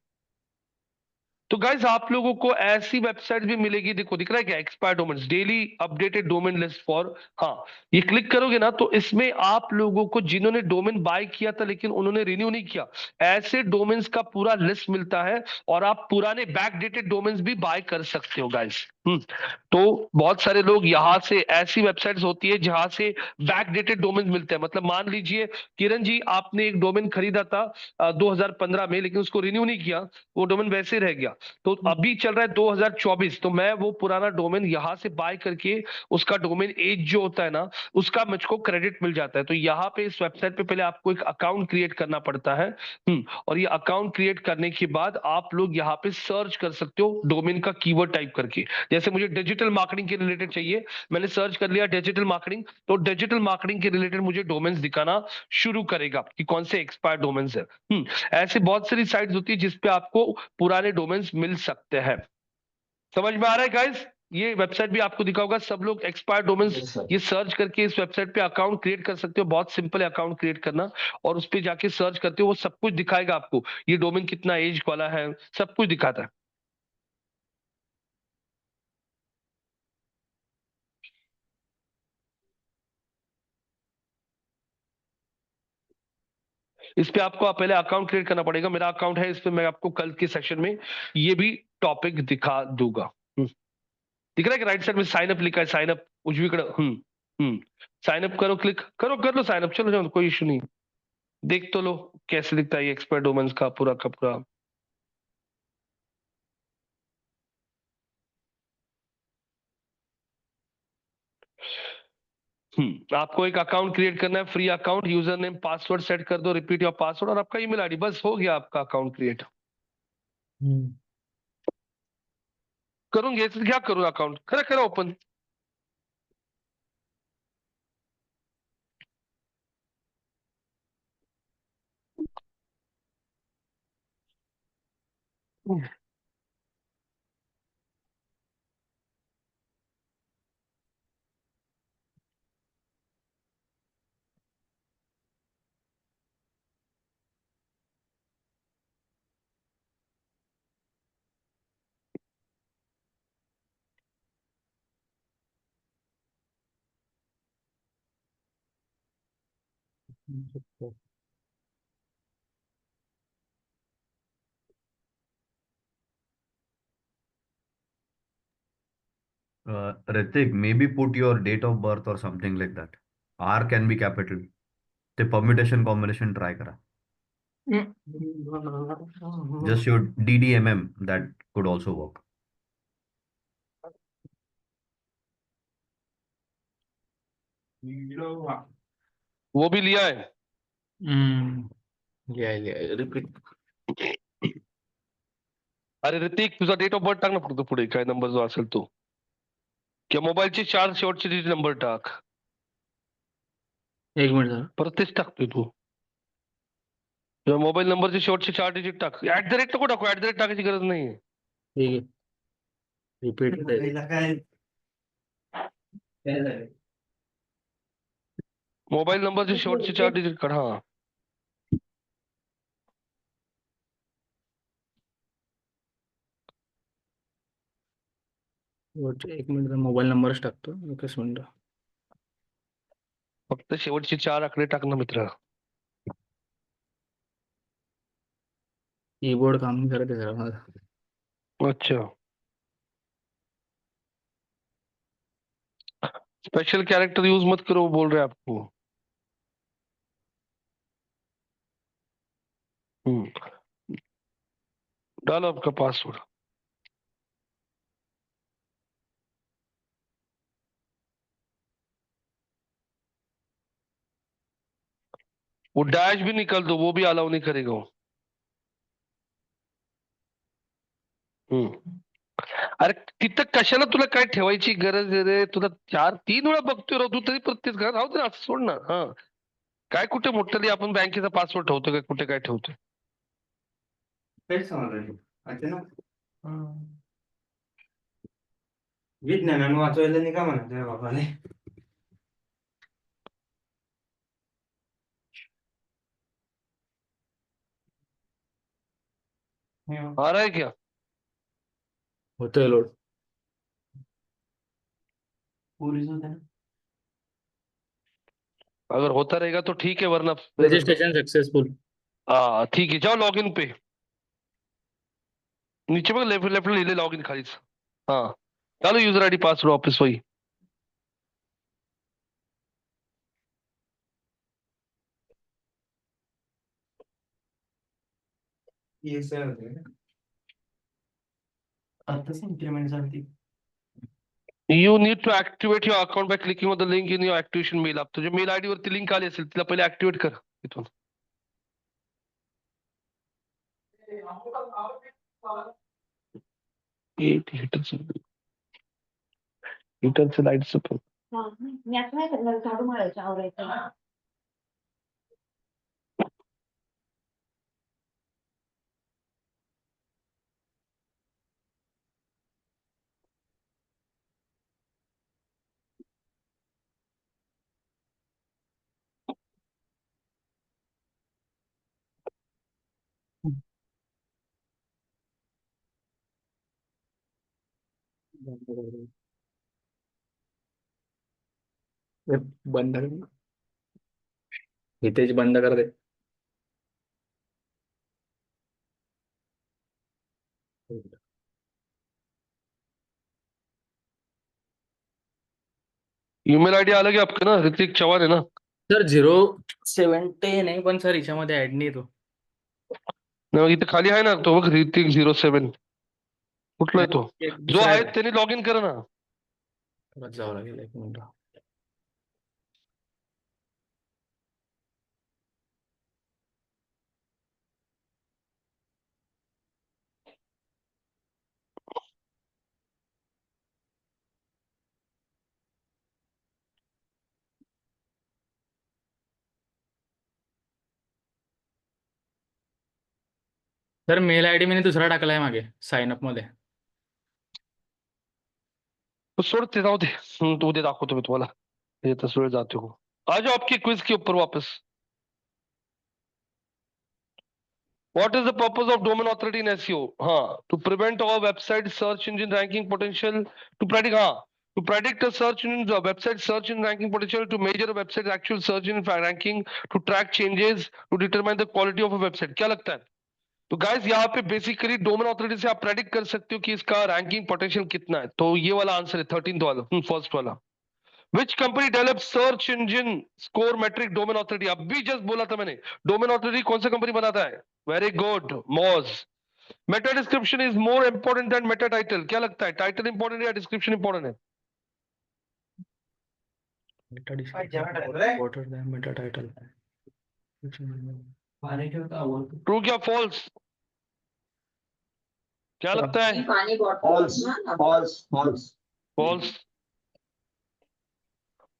[SPEAKER 1] तो गाइज आप लोगों को ऐसी वेबसाइट भी मिलेगी, देखो दिख रहा है क्या, expire domains, daily updated domain list for, हाँ, ये क्लिक करोगे ना तो इसमें आप लोगों को जिन्होंने डोमेन बाय किया था लेकिन उन्होंने रिन्यू नहीं किया, ऐसे डोमेन्स का पूरा लिस्ट मिलता है, और आप पुराने बैकडेटेड डोमेन्स भी बाय कर सकते हो गाइज। तो बहुत सारे लोग यहां से, ऐसी वेबसाइट्स होती है जहां से बैकडेटेड डोमेन मिलते हैं। मतलब मान लीजिए किरण जी आपने एक डोमेन खरीदा था 2015 में, लेकिन उसको रिन्यू नहीं किया, वो डोमेन वैसे रह गया, तो अभी चल रहा है 2024, तो मैं वो पुराना डोमेन यहां से बाय करके उसका डोमेन एज जो होता है ना, उसका मुझको क्रेडिट मिल जाता है। तो यहाँ पे इस वेबसाइट पे पहले आपको एक अकाउंट क्रिएट करना पड़ता है। और ये अकाउंट क्रिएट करने के बाद आप लोग यहाँ पे सर्च कर सकते हो डोमेन का कीवर्ड टाइप करके। जैसे मुझे डिजिटल मार्केटिंग के रिलेटेड चाहिए, मैंने सर्च कर लिया डिजिटल मार्केटिंग, तो डिजिटल मार्केटिंग के रिलेटेड मुझे डोमेन्स दिखाना शुरू करेगा कि कौन से एक्सपायर्ड डोमेन्स है। ऐसे बहुत सारी साइट्स होती है जिसपे आपको पुराने डोमेन्स मिल सकते हैं। समझ में आ रहा है गाइस? ये वेबसाइट भी आपको दिखा होगा, सब लोग एक्सपायर्ड डोमेन्स
[SPEAKER 4] Yes, sir.
[SPEAKER 1] ये सर्च करके इस वेबसाइट पे अकाउंट क्रिएट कर सकते हो। बहुत सिंपल है अकाउंट क्रिएट करना, और उस पे जाके सर्च करते हो, वो सब कुछ दिखाएगा आपको, ये डोमेन कितना एज वाला है, सब कुछ दिखाता है। इस पे आपको पहले अकाउंट क्रिएट करना पड़ेगा, मेरा अकाउंट है इस पे, मैं आपको कल के सेशन में ये भी टॉपिक दिखा दूंगा। दिख रहा है कि राइट साइड में साइन अप लिखा है, साइन अप उजवीकडे, साइन अप करो, क्लिक करो, कर लो साइन अप, चलो चलो कोई इशू नहीं। देख तो लो कैसे दिखता है ये एक्सपर्ट डोमेन्स का पूरा। आपको एक अकाउंट क्रिएट करना है, free account, user name password set कर दो, रिपीट योर पासवर्ड और आपका ईमेल आईडी, बस हो गया आपका अकाउंट क्रिएट।
[SPEAKER 2] हम्म
[SPEAKER 1] करूंगे तो क्या करूँ, अकाउंट करा करा open.
[SPEAKER 3] Ritik, maybe put your date of birth or something like that. R can be capital. The permutation combination try करा. Just your DDMM that could also work.
[SPEAKER 1] वो भी लिया है।
[SPEAKER 2] लिया रिपीट
[SPEAKER 1] अरे ऋतिक तुझा डेट ऑफ बर्थ टाक ना फक्त पुढे, काय नंबर जो असेल तो, किंवा मोबाईलचे 4 शेवटचे डिजिट नंबर टाक,
[SPEAKER 2] एक मिनिट जरा
[SPEAKER 1] परत तेच टाकतोय तू, किंवा मोबाईल नंबरचे शेवटचे 4 डिजिट टाक, ऍट द रेट नको टाकू, ऍट द रेट टाकायची गरज नाही।
[SPEAKER 2] ठीक है रिपीट
[SPEAKER 1] मोबाईल नंबरचे शेवटचे 4 डिजिट काढ, हा
[SPEAKER 2] एक मिनिट मोबाईल नंबरच टाकतो एकच मिनिट.
[SPEAKER 1] फक्त शेवटचे 4 आकडे टाक ना मित्र.
[SPEAKER 2] कीबोर्ड काम नहीं करते जरा माझा.
[SPEAKER 1] अच्छा, स्पेशल कैरेक्टर यूज मत करो, वो बोल रहे हैं आपको. डालो आपका पासवर्ड. वो डैश भी निकल दो, वो भी अलाउ नहीं करेगा वो. हम्म. अरे तिथं कशाला तुला काय ठेवायची गरज आहे रे? तुला 3 वेळा बघतोय राव तू, तरी प्रत्येक घरात राहू दे ना, असं सोड ना. हा, काय कुठे मोठं आपण बँकेचा पासवर्ड ठेवतो काय, कुठे काय ठेवतोय?
[SPEAKER 5] तेच सांगायला अच्छा ना. विज्ञानानं वाचवायला नाही का म्हणायचं बाबाने.
[SPEAKER 1] आ रहा है क्या?
[SPEAKER 2] होतोय लोड.
[SPEAKER 5] पोलीस होते ना.
[SPEAKER 1] अगर होता रहेगा तो ठीक है, वरना फिर
[SPEAKER 2] रजिस्ट्रेशन सक्सेसफुल.
[SPEAKER 1] ठीक है, जाओ लॉगिन पे. नीचे बघ, लेफ्ट लेफ्ट लिहिले लॉगिन खालीच. हा, चालू युजर आयडी पासवर्ड वापस वही.
[SPEAKER 5] ये सर होते ना. आताच इम्प्लिमेंट झाली.
[SPEAKER 1] You need to activate your account by clicking on the link in your activation mail. आप तुझ्या मेल आयडी वरती लिंक आली असेल, तिला पहिले ऍक्टिव्हेट कर इथून. हीटरचं लाईटचं पण.
[SPEAKER 6] मी आता नाही करणार, झाडू मारायचं आवरायचं.
[SPEAKER 2] बंद कर. हितेश बंद कर दे.
[SPEAKER 1] ईमेल आयडी आलं की आपका ना, ऋतिक चव्हाण आहे ना?
[SPEAKER 2] सर 07 नाही पण सर हिच्यामध्ये ऍड नाही तो.
[SPEAKER 1] नाही, मग इथे खाली आहे ना तो बघ, ऋतिक 07. कुठला आहे तो?
[SPEAKER 2] एक
[SPEAKER 1] जो
[SPEAKER 2] दुसरा
[SPEAKER 1] आहे
[SPEAKER 2] आहे.
[SPEAKER 1] त्यांनी लॉग इन करा ना.
[SPEAKER 2] परत जावं लागेल एक मिनिट. सर मेल आयडी मैंने दूसरा टाकलाय मागे साइन अप मध्ये.
[SPEAKER 1] तो सोड ते, जाऊ दे. तो उद्या दाखवतो मी तुम्हाला. ये तस्वीर जाते हो. आ जाओ आपके क्विज के ऊपर वापस. What is the purpose of domain authority in SEO? हाँ, to prevent our website search engine ranking potential, to predict, हाँ, to predict a search engine website search engine ranking potential, to measure a website actual search engine ranking, to track changes, to determine the quality of a website. क्या लगता है? तो guys यहाँ पे basically domain authority से आप predict कर सकते हो कि इसका रैंकिंग पोटेंशियल कितना है. तो ये वाला आंसर है 13th वाला, फर्स्ट वाला. Which company develop search engine score metric domain authority? अभी जस्ट बोला था मैंने, डोमेन ऑथोरिटी कौन सा कंपनी बनाता है? Very good, Moz. Meta description is more important than meta title. क्या लगता है, टाइटल इंपॉर्टेंट है या डिस्क्रिप्शन इंपॉर्टेंट है?
[SPEAKER 2] Meta description meta title.
[SPEAKER 1] True क्या फॉल्स? क्या लगता है?
[SPEAKER 6] पाणी
[SPEAKER 4] False,
[SPEAKER 6] bottle
[SPEAKER 4] false, false.
[SPEAKER 1] False.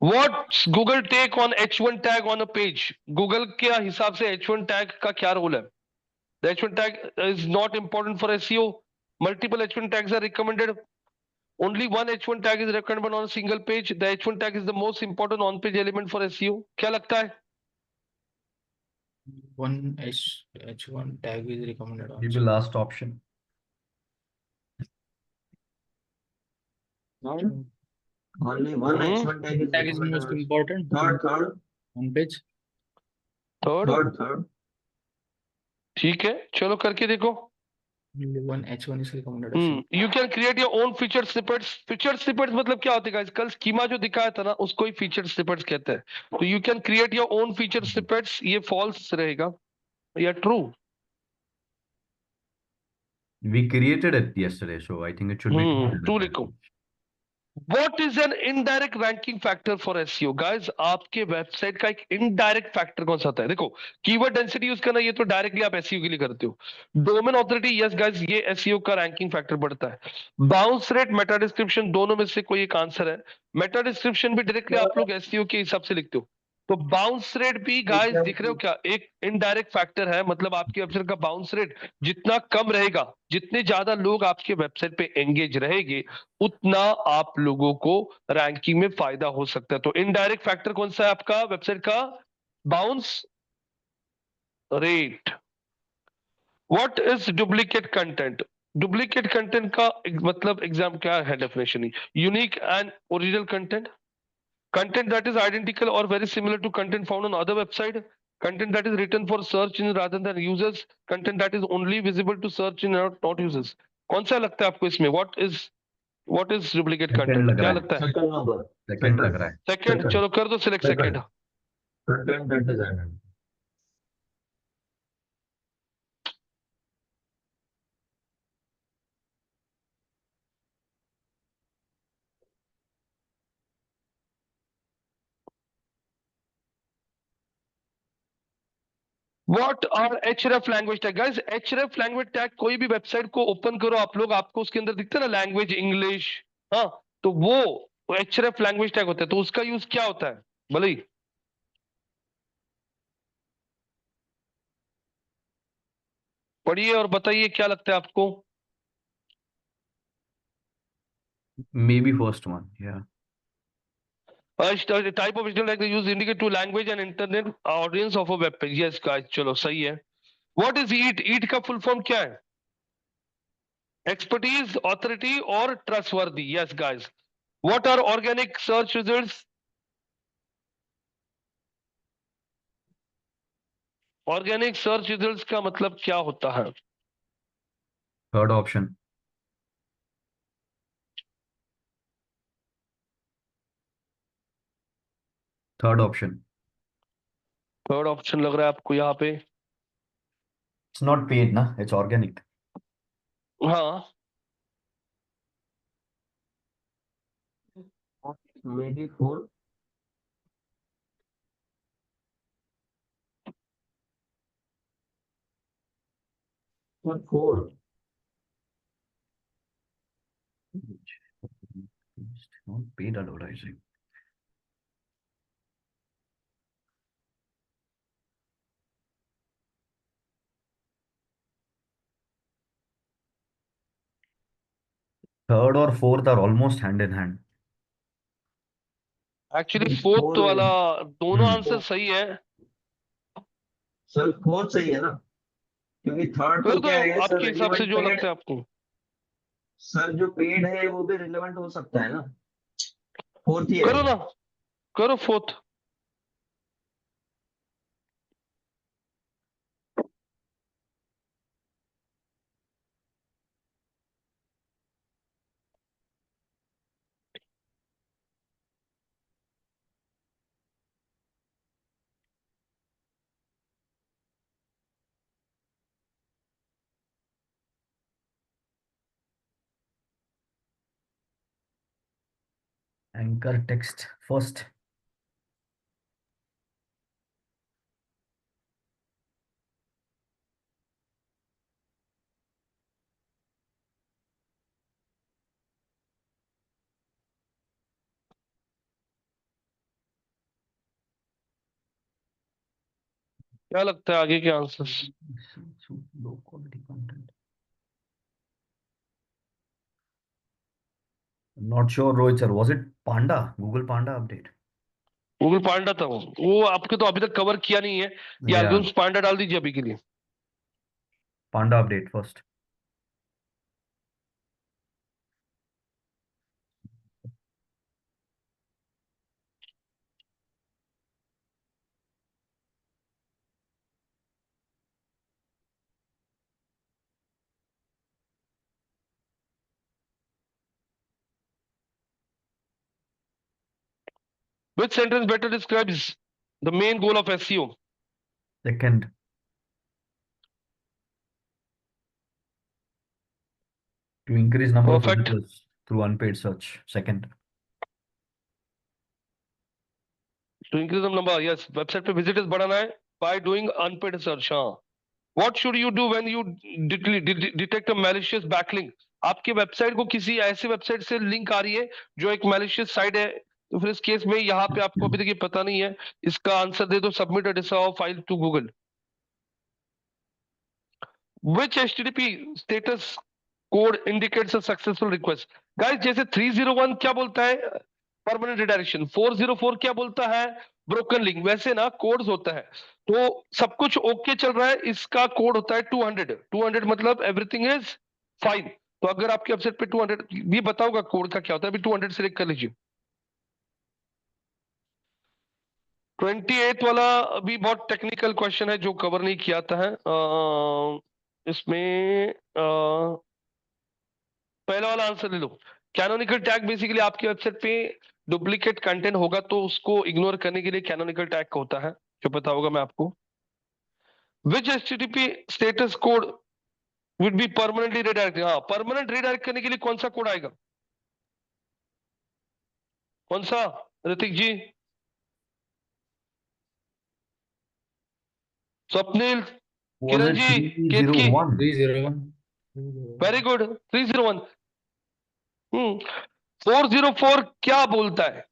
[SPEAKER 1] What's Google take on H1 tag on a page? Google के हिसाब से H1 tag का क्या रोल है? The H1 tag is not important for SEO. Multiple H1 tags are recommended. Only one H1 tag is recommended on a single page. The H1 tag is the most important on-page element for SEO. क्या लगता है?
[SPEAKER 2] One H1 tag is recommended.
[SPEAKER 3] Maybe last option.
[SPEAKER 4] Only one
[SPEAKER 1] Hmm?
[SPEAKER 4] H1 tag is
[SPEAKER 2] Tag is most
[SPEAKER 4] recommended.
[SPEAKER 2] important
[SPEAKER 4] Third,
[SPEAKER 2] on page.
[SPEAKER 4] third.
[SPEAKER 1] ठीक है, चलो करके देखो.
[SPEAKER 2] Only one H1 is recommended. SEO.
[SPEAKER 1] You can create your own feature snippets. Feature snippets मतलब क्या होता है guys? कल स्कीमा जो दिखाया था ना, उसको ही फीचर स्निपेट्स कहते हैं. तो you can create your own feature snippets. ये फॉल्स रहेगा या true?
[SPEAKER 3] We created it yesterday, so I think it should be true.
[SPEAKER 1] True लिखो. What is an indirect ranking factor for SEO? Guys, आपके website का एक indirect factor कौन सा होता है? देखो, कीवर्ड डेंसिटी यूज करना, ये तो डायरेक्टली आप एसईओ के लिए करते हो. डोमेन ऑथोरिटी, यस गाइस, ये एसईओ का रैंकिंग फैक्टर बढ़ता है. बाउंस रेट, मेटा डिस्क्रिप्शन, दोनों में से कोई एक आंसर है. मेटा डिस्क्रिप्शन भी डायरेक्टली आप लोग एसईओ के हिसाब से लिखते हो. तो बाउंस रेट भी गाइस दिख रहे हो क्या? एक इनडायरेक्ट फैक्टर है. मतलब आपकी वेबसाइट का बाउंस रेट जितना कम रहेगा, जितने ज्यादा लोग आपके वेबसाइट पे एंगेज रहेंगे, उतना आप लोगों को रैंकिंग में फायदा हो सकता है. तो इनडायरेक्ट फैक्टर कौन सा है आपका वेबसाइट का? Bounce rate. What is duplicate content? Duplicate content का मतलब एग्जाम क्या है? Definition. Unique and original content. Content that is identical or very similar to content found on other website. Content that is written for search engine rather than users. Content that is only visible to search engine and not users. कौन सा लगता है आपको इसमें? What is duplicate
[SPEAKER 3] Second
[SPEAKER 1] content?
[SPEAKER 3] लग
[SPEAKER 1] क्या
[SPEAKER 3] रहा है.
[SPEAKER 1] लगता है?
[SPEAKER 4] Second number.
[SPEAKER 3] Second लग रहा है.
[SPEAKER 1] सेकंड. चलो कर दो select second.
[SPEAKER 4] Content that is identical.
[SPEAKER 1] What are href language tag? Guys, href language tag कोई भी वेबसाइट को ओपन करो आप लोग, आपको उसके अंदर दिखता है ना लैंग्वेज इंग्लिश. हाँ, तो वो href लैंग्वेज टैग होता है. तो उसका यूज क्या होता है? भले पढ़िए और बताइए क्या लगता है आपको.
[SPEAKER 3] Maybe first one. Yeah.
[SPEAKER 1] The type of digital tag they use indicate to language and internet audience of a web page. Yes guys, चलो सही है. What is EAT? EAT का फुल फॉर्म क्या है? Expertise, authority और trustworthy. Yes guys. What are organic search results? Organic search results का मतलब क्या होता है?
[SPEAKER 3] Third option. Third option.
[SPEAKER 1] Third option लग रहा है आपको यहाँ पे.
[SPEAKER 3] It's not paid, na? It's organic.
[SPEAKER 1] हाँ,
[SPEAKER 4] Maybe four. What four?
[SPEAKER 3] Not paid advertising. Third or fourth are almost hand in hand.
[SPEAKER 1] Actually fourth
[SPEAKER 4] Four
[SPEAKER 1] वाला दोनों
[SPEAKER 3] हम्म.
[SPEAKER 1] आंसर सही है.
[SPEAKER 4] सर फोर्थ सही है ना, क्योंकि थर्ड
[SPEAKER 1] कर
[SPEAKER 4] तो
[SPEAKER 1] दो
[SPEAKER 4] क्या है सर,
[SPEAKER 1] आपके हिसाब से जो
[SPEAKER 4] रिलेवेंट
[SPEAKER 1] लगता है आपको.
[SPEAKER 4] सर जो पेड है वो भी रिलेवेंट हो सकता है ना. फोर्थ ही
[SPEAKER 1] करो
[SPEAKER 4] है.
[SPEAKER 1] ना, करो फोर्थ.
[SPEAKER 3] Anchor text first.
[SPEAKER 1] क्या लगता है आगे के answers?
[SPEAKER 3] Low quality content. Not sure, Rohit sir. Was it Panda? Google Panda update?
[SPEAKER 1] Google Panda था वो आपके तो अभी तक कवर किया नहीं है. ये
[SPEAKER 3] Yeah.
[SPEAKER 1] आर्गुमेंट्स पांडा डाल दीजिए अभी के लिए.
[SPEAKER 3] Panda update first.
[SPEAKER 1] Which sentence better describes the main goal of SEO?
[SPEAKER 3] Second. To increase number of
[SPEAKER 1] Perfect.
[SPEAKER 3] visitors through unpaid search. Second.
[SPEAKER 1] To increase the number, yes. Website पे visitors बढ़ाना है by doing unpaid search. हाँ. What should you do when you detect a malicious backlink? आपके website को किसी ऐसे website से link आ रही है जो एक मैलिशियस साइट है, तो फिर इस केस में यहाँ पे आपको अभी तक ये पता नहीं है, इसका आंसर दे दो, submit a disavow file to Google. Which HTTP status code indicates a successful request? Guys, जैसे 301 क्या बोलता है? Permanent redirection. 404 क्या बोलता है? Broken link. वैसे ना कोड्स होता है, तो सब कुछ ओके चल रहा है, इसका कोड होता है 200. 200 मतलब एवरीथिंग इज फाइन. तो अगर आपके वेबसाइट पे 200, ये बताओगा कोड का क्या होता है. अभी 200 सिलेक्ट कर लीजिए. 28 वाला अभी बहुत टेक्निकल क्वेश्चन है जो कवर नहीं किया था है. इसमें पहला वाला आंसर ले लो. कैनोनिकल टैग बेसिकली आपकी वेबसाइट पे डुप्लीकेट कंटेंट होगा तो उसको इग्नोर करने के लिए कैनोनिकल टैग होता है, जो पता होगा मैं आपको. Which HTTP status code would be permanently redirect? हाँ, परमानेंट रिडायरेक्ट करने के लिए कौन सा कोड आएगा? कौन सा, Hrithik ji? Swapnil,
[SPEAKER 3] Was
[SPEAKER 1] Kiran
[SPEAKER 3] it
[SPEAKER 1] ji, Ketaki?
[SPEAKER 3] 301?
[SPEAKER 2] 301.
[SPEAKER 1] Very good. 301. 404 क्या बोलता है?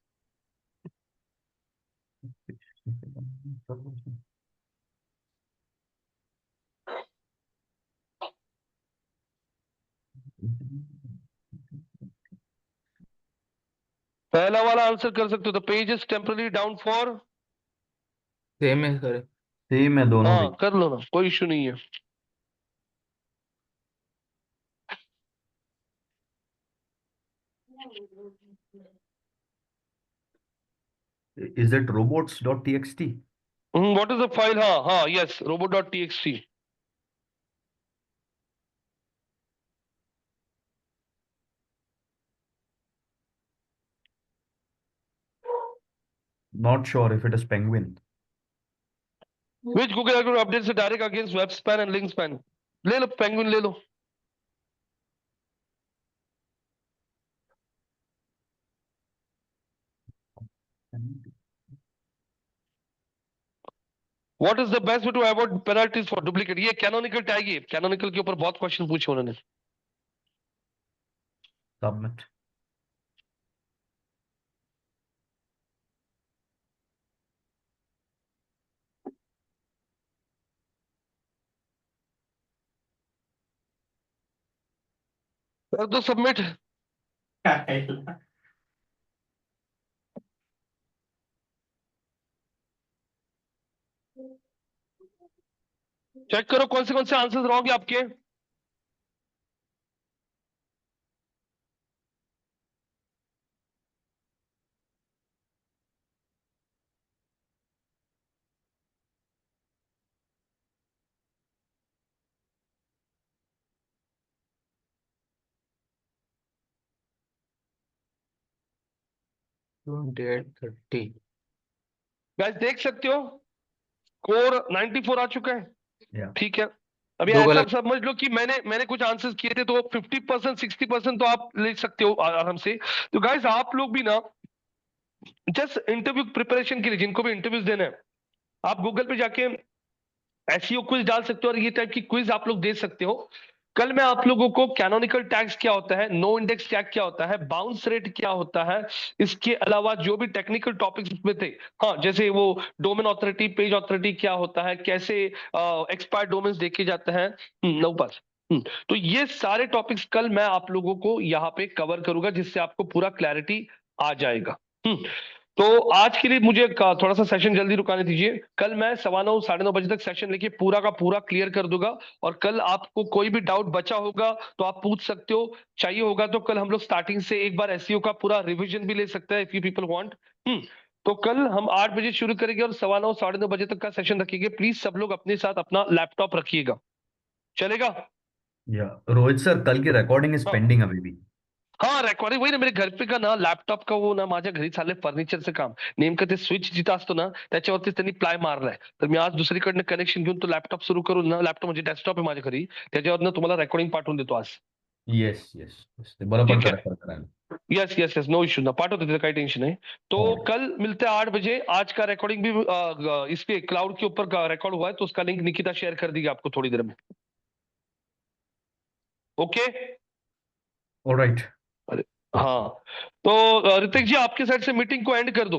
[SPEAKER 1] पहला वाला आंसर कर सकते हो. The page is temporary down for.
[SPEAKER 2] Same है सर.
[SPEAKER 3] Same है दोनों भी.
[SPEAKER 1] हाँ, कर लो ना, कोई इशू नहीं है.
[SPEAKER 3] Is it robots.txt?
[SPEAKER 1] What is the file? हाँ हाँ, yes, robot.txt.
[SPEAKER 3] Not sure if it is Penguin.
[SPEAKER 1] Which Google algorithm updates the direct against web span and link span? ले लो, पेंगुइन ले लो. What is the best way to avoid penalties for duplicate? ये canonical tag है. Canonical के ऊपर बहुत question पूछे उन्होंने.
[SPEAKER 3] Submit.
[SPEAKER 1] कर दो सबमिट. चेक करो कौन से आंसर्स रॉन्ग है आपके.
[SPEAKER 2] डेट 30.
[SPEAKER 1] गाइस देख सकते हो, स्कोर 94 आ चुका है.
[SPEAKER 3] Yeah.
[SPEAKER 1] ठीक है. अभी
[SPEAKER 2] दो
[SPEAKER 1] ऐसा
[SPEAKER 2] गलत.
[SPEAKER 1] समझ लो कि मैंने कुछ आंसर्स किए थे, तो 50% 60% तो आप ले सकते हो आराम से. तो गाइस आप लोग भी ना, जस्ट इंटरव्यू प्रिपरेशन के लिए जिनको भी इंटरव्यूज देना है, आप गूगल पे जाके एसईओ क्विज डाल सकते हो और ये टाइप की क्विज आप लोग दे सकते हो. कल मैं आप लोगों को कैनोनिकल टैग्स क्या होता है, नो इंडेक्स टैग क्या होता है, बाउंस रेट क्या होता है, इसके अलावा जो भी टेक्निकल टॉपिक्स उसमें थे, हाँ, जैसे वो डोमेन ऑथोरिटी, पेज ऑथोरिटी क्या होता है, कैसे एक्सपायर्ड डोमेन्स देखे जाते हैं, नो पास. तो ये सारे टॉपिक्स कल मैं आप लोगों को यहाँ पे कवर करूंगा, जिससे आपको पूरा क्लैरिटी आ जाएगा. तो आज के लिए मुझे थोड़ा सा सेशन जल्दी रुकाने दीजिए. कल मैं 9:15 9:30 बजे तक सेशन लेके पूरा का पूरा क्लियर कर दूंगा. और कल आपको कोई भी डाउट बचा होगा तो आप पूछ सकते हो. चाहिए होगा तो कल हम लोग स्टार्टिंग से एक बार एसईओ का पूरा रिवीजन भी ले सकते हैं, इफ यू पीपल वांट. तो कल हम 8 बजे शुरू करेंगे और 9:15 9:30 बजे तक का सेशन रखेंगे. प्लीज सब लोग अपने साथ अपना लैपटॉप रखिएगा. चलेगा?
[SPEAKER 3] Yeah. रोहित सर, कल की रिकॉर्डिंग इज
[SPEAKER 1] हाँ.
[SPEAKER 3] पेंडिंग अभी भी.
[SPEAKER 1] हा रेकॉर्डिंग वही ना मेरे घर पे का ना लॅपटॉप का वो ना माझ्या घरी चाललंय फर्निचरचं काम नेमकं ते स्विच जिथं असतो ना त्याच्यावरतीच त्यांनी प्लाय मारलाय तर मी आज दुसरीकडनं कनेक्शन घेऊन तो लॅपटॉप सुरू करून ना लॅपटॉप म्हणजे डेस्कटॉप आहे माझ्या घरी त्याच्यावरनं तुम्हाला रेकॉर्डिंग पाठवून देतो आज
[SPEAKER 3] येस येस ते बरं
[SPEAKER 1] ठीक
[SPEAKER 3] पडतं
[SPEAKER 1] है
[SPEAKER 3] रेफर करायला.
[SPEAKER 1] Yes yes yes no issue ना पाठवते त्याचं काही टेंशन नहीं तो
[SPEAKER 3] हो.
[SPEAKER 1] कल मिलते हैं 8 बजे आज का रिकॉर्डिंग भी इस पे क्लाउड के ऊपर रिकॉर्ड हुआ है तो उसका लिंक निकिता शेयर कर देगी आपको थोड़ी देर में ओके
[SPEAKER 3] ऑलराइट.
[SPEAKER 1] हाँ तो ऋतिक जी आपके साइड से मीटिंग को एंड कर दो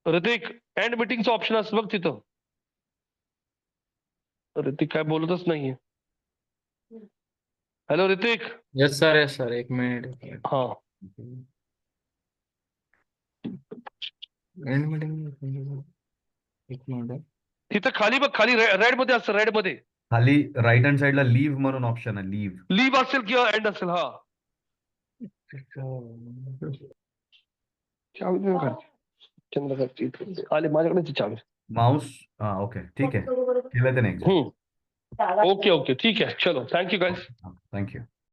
[SPEAKER 1] ऋतिक एंड मीटिंगचं ऑप्शन असतं बघ तिथं ऋतिक काय बोलतच नाहीये हॅलो ऋतिक
[SPEAKER 2] यस सर एक मिनिट
[SPEAKER 1] हाँ
[SPEAKER 2] एंड मीटिंग एक मिनिट
[SPEAKER 1] तिथं खाली बघ खाली रेड मध्ये असतं रेड मध्ये
[SPEAKER 3] खाली राईट हँड साईडला लीव्ह म्हणून ऑप्शन आहे. लीव्ह.
[SPEAKER 1] लीव असेल किंवा एंड असेल हा चावी दे ना. चंद्रकांतची इथे. आले माझ्याकडे ती चावी
[SPEAKER 3] माउस. हा ओके ठीक आहे. केलं त्याने एक्झिट.
[SPEAKER 1] ओके ओके ठीक है चलो थैंक यू गाइस
[SPEAKER 3] थँक्यू.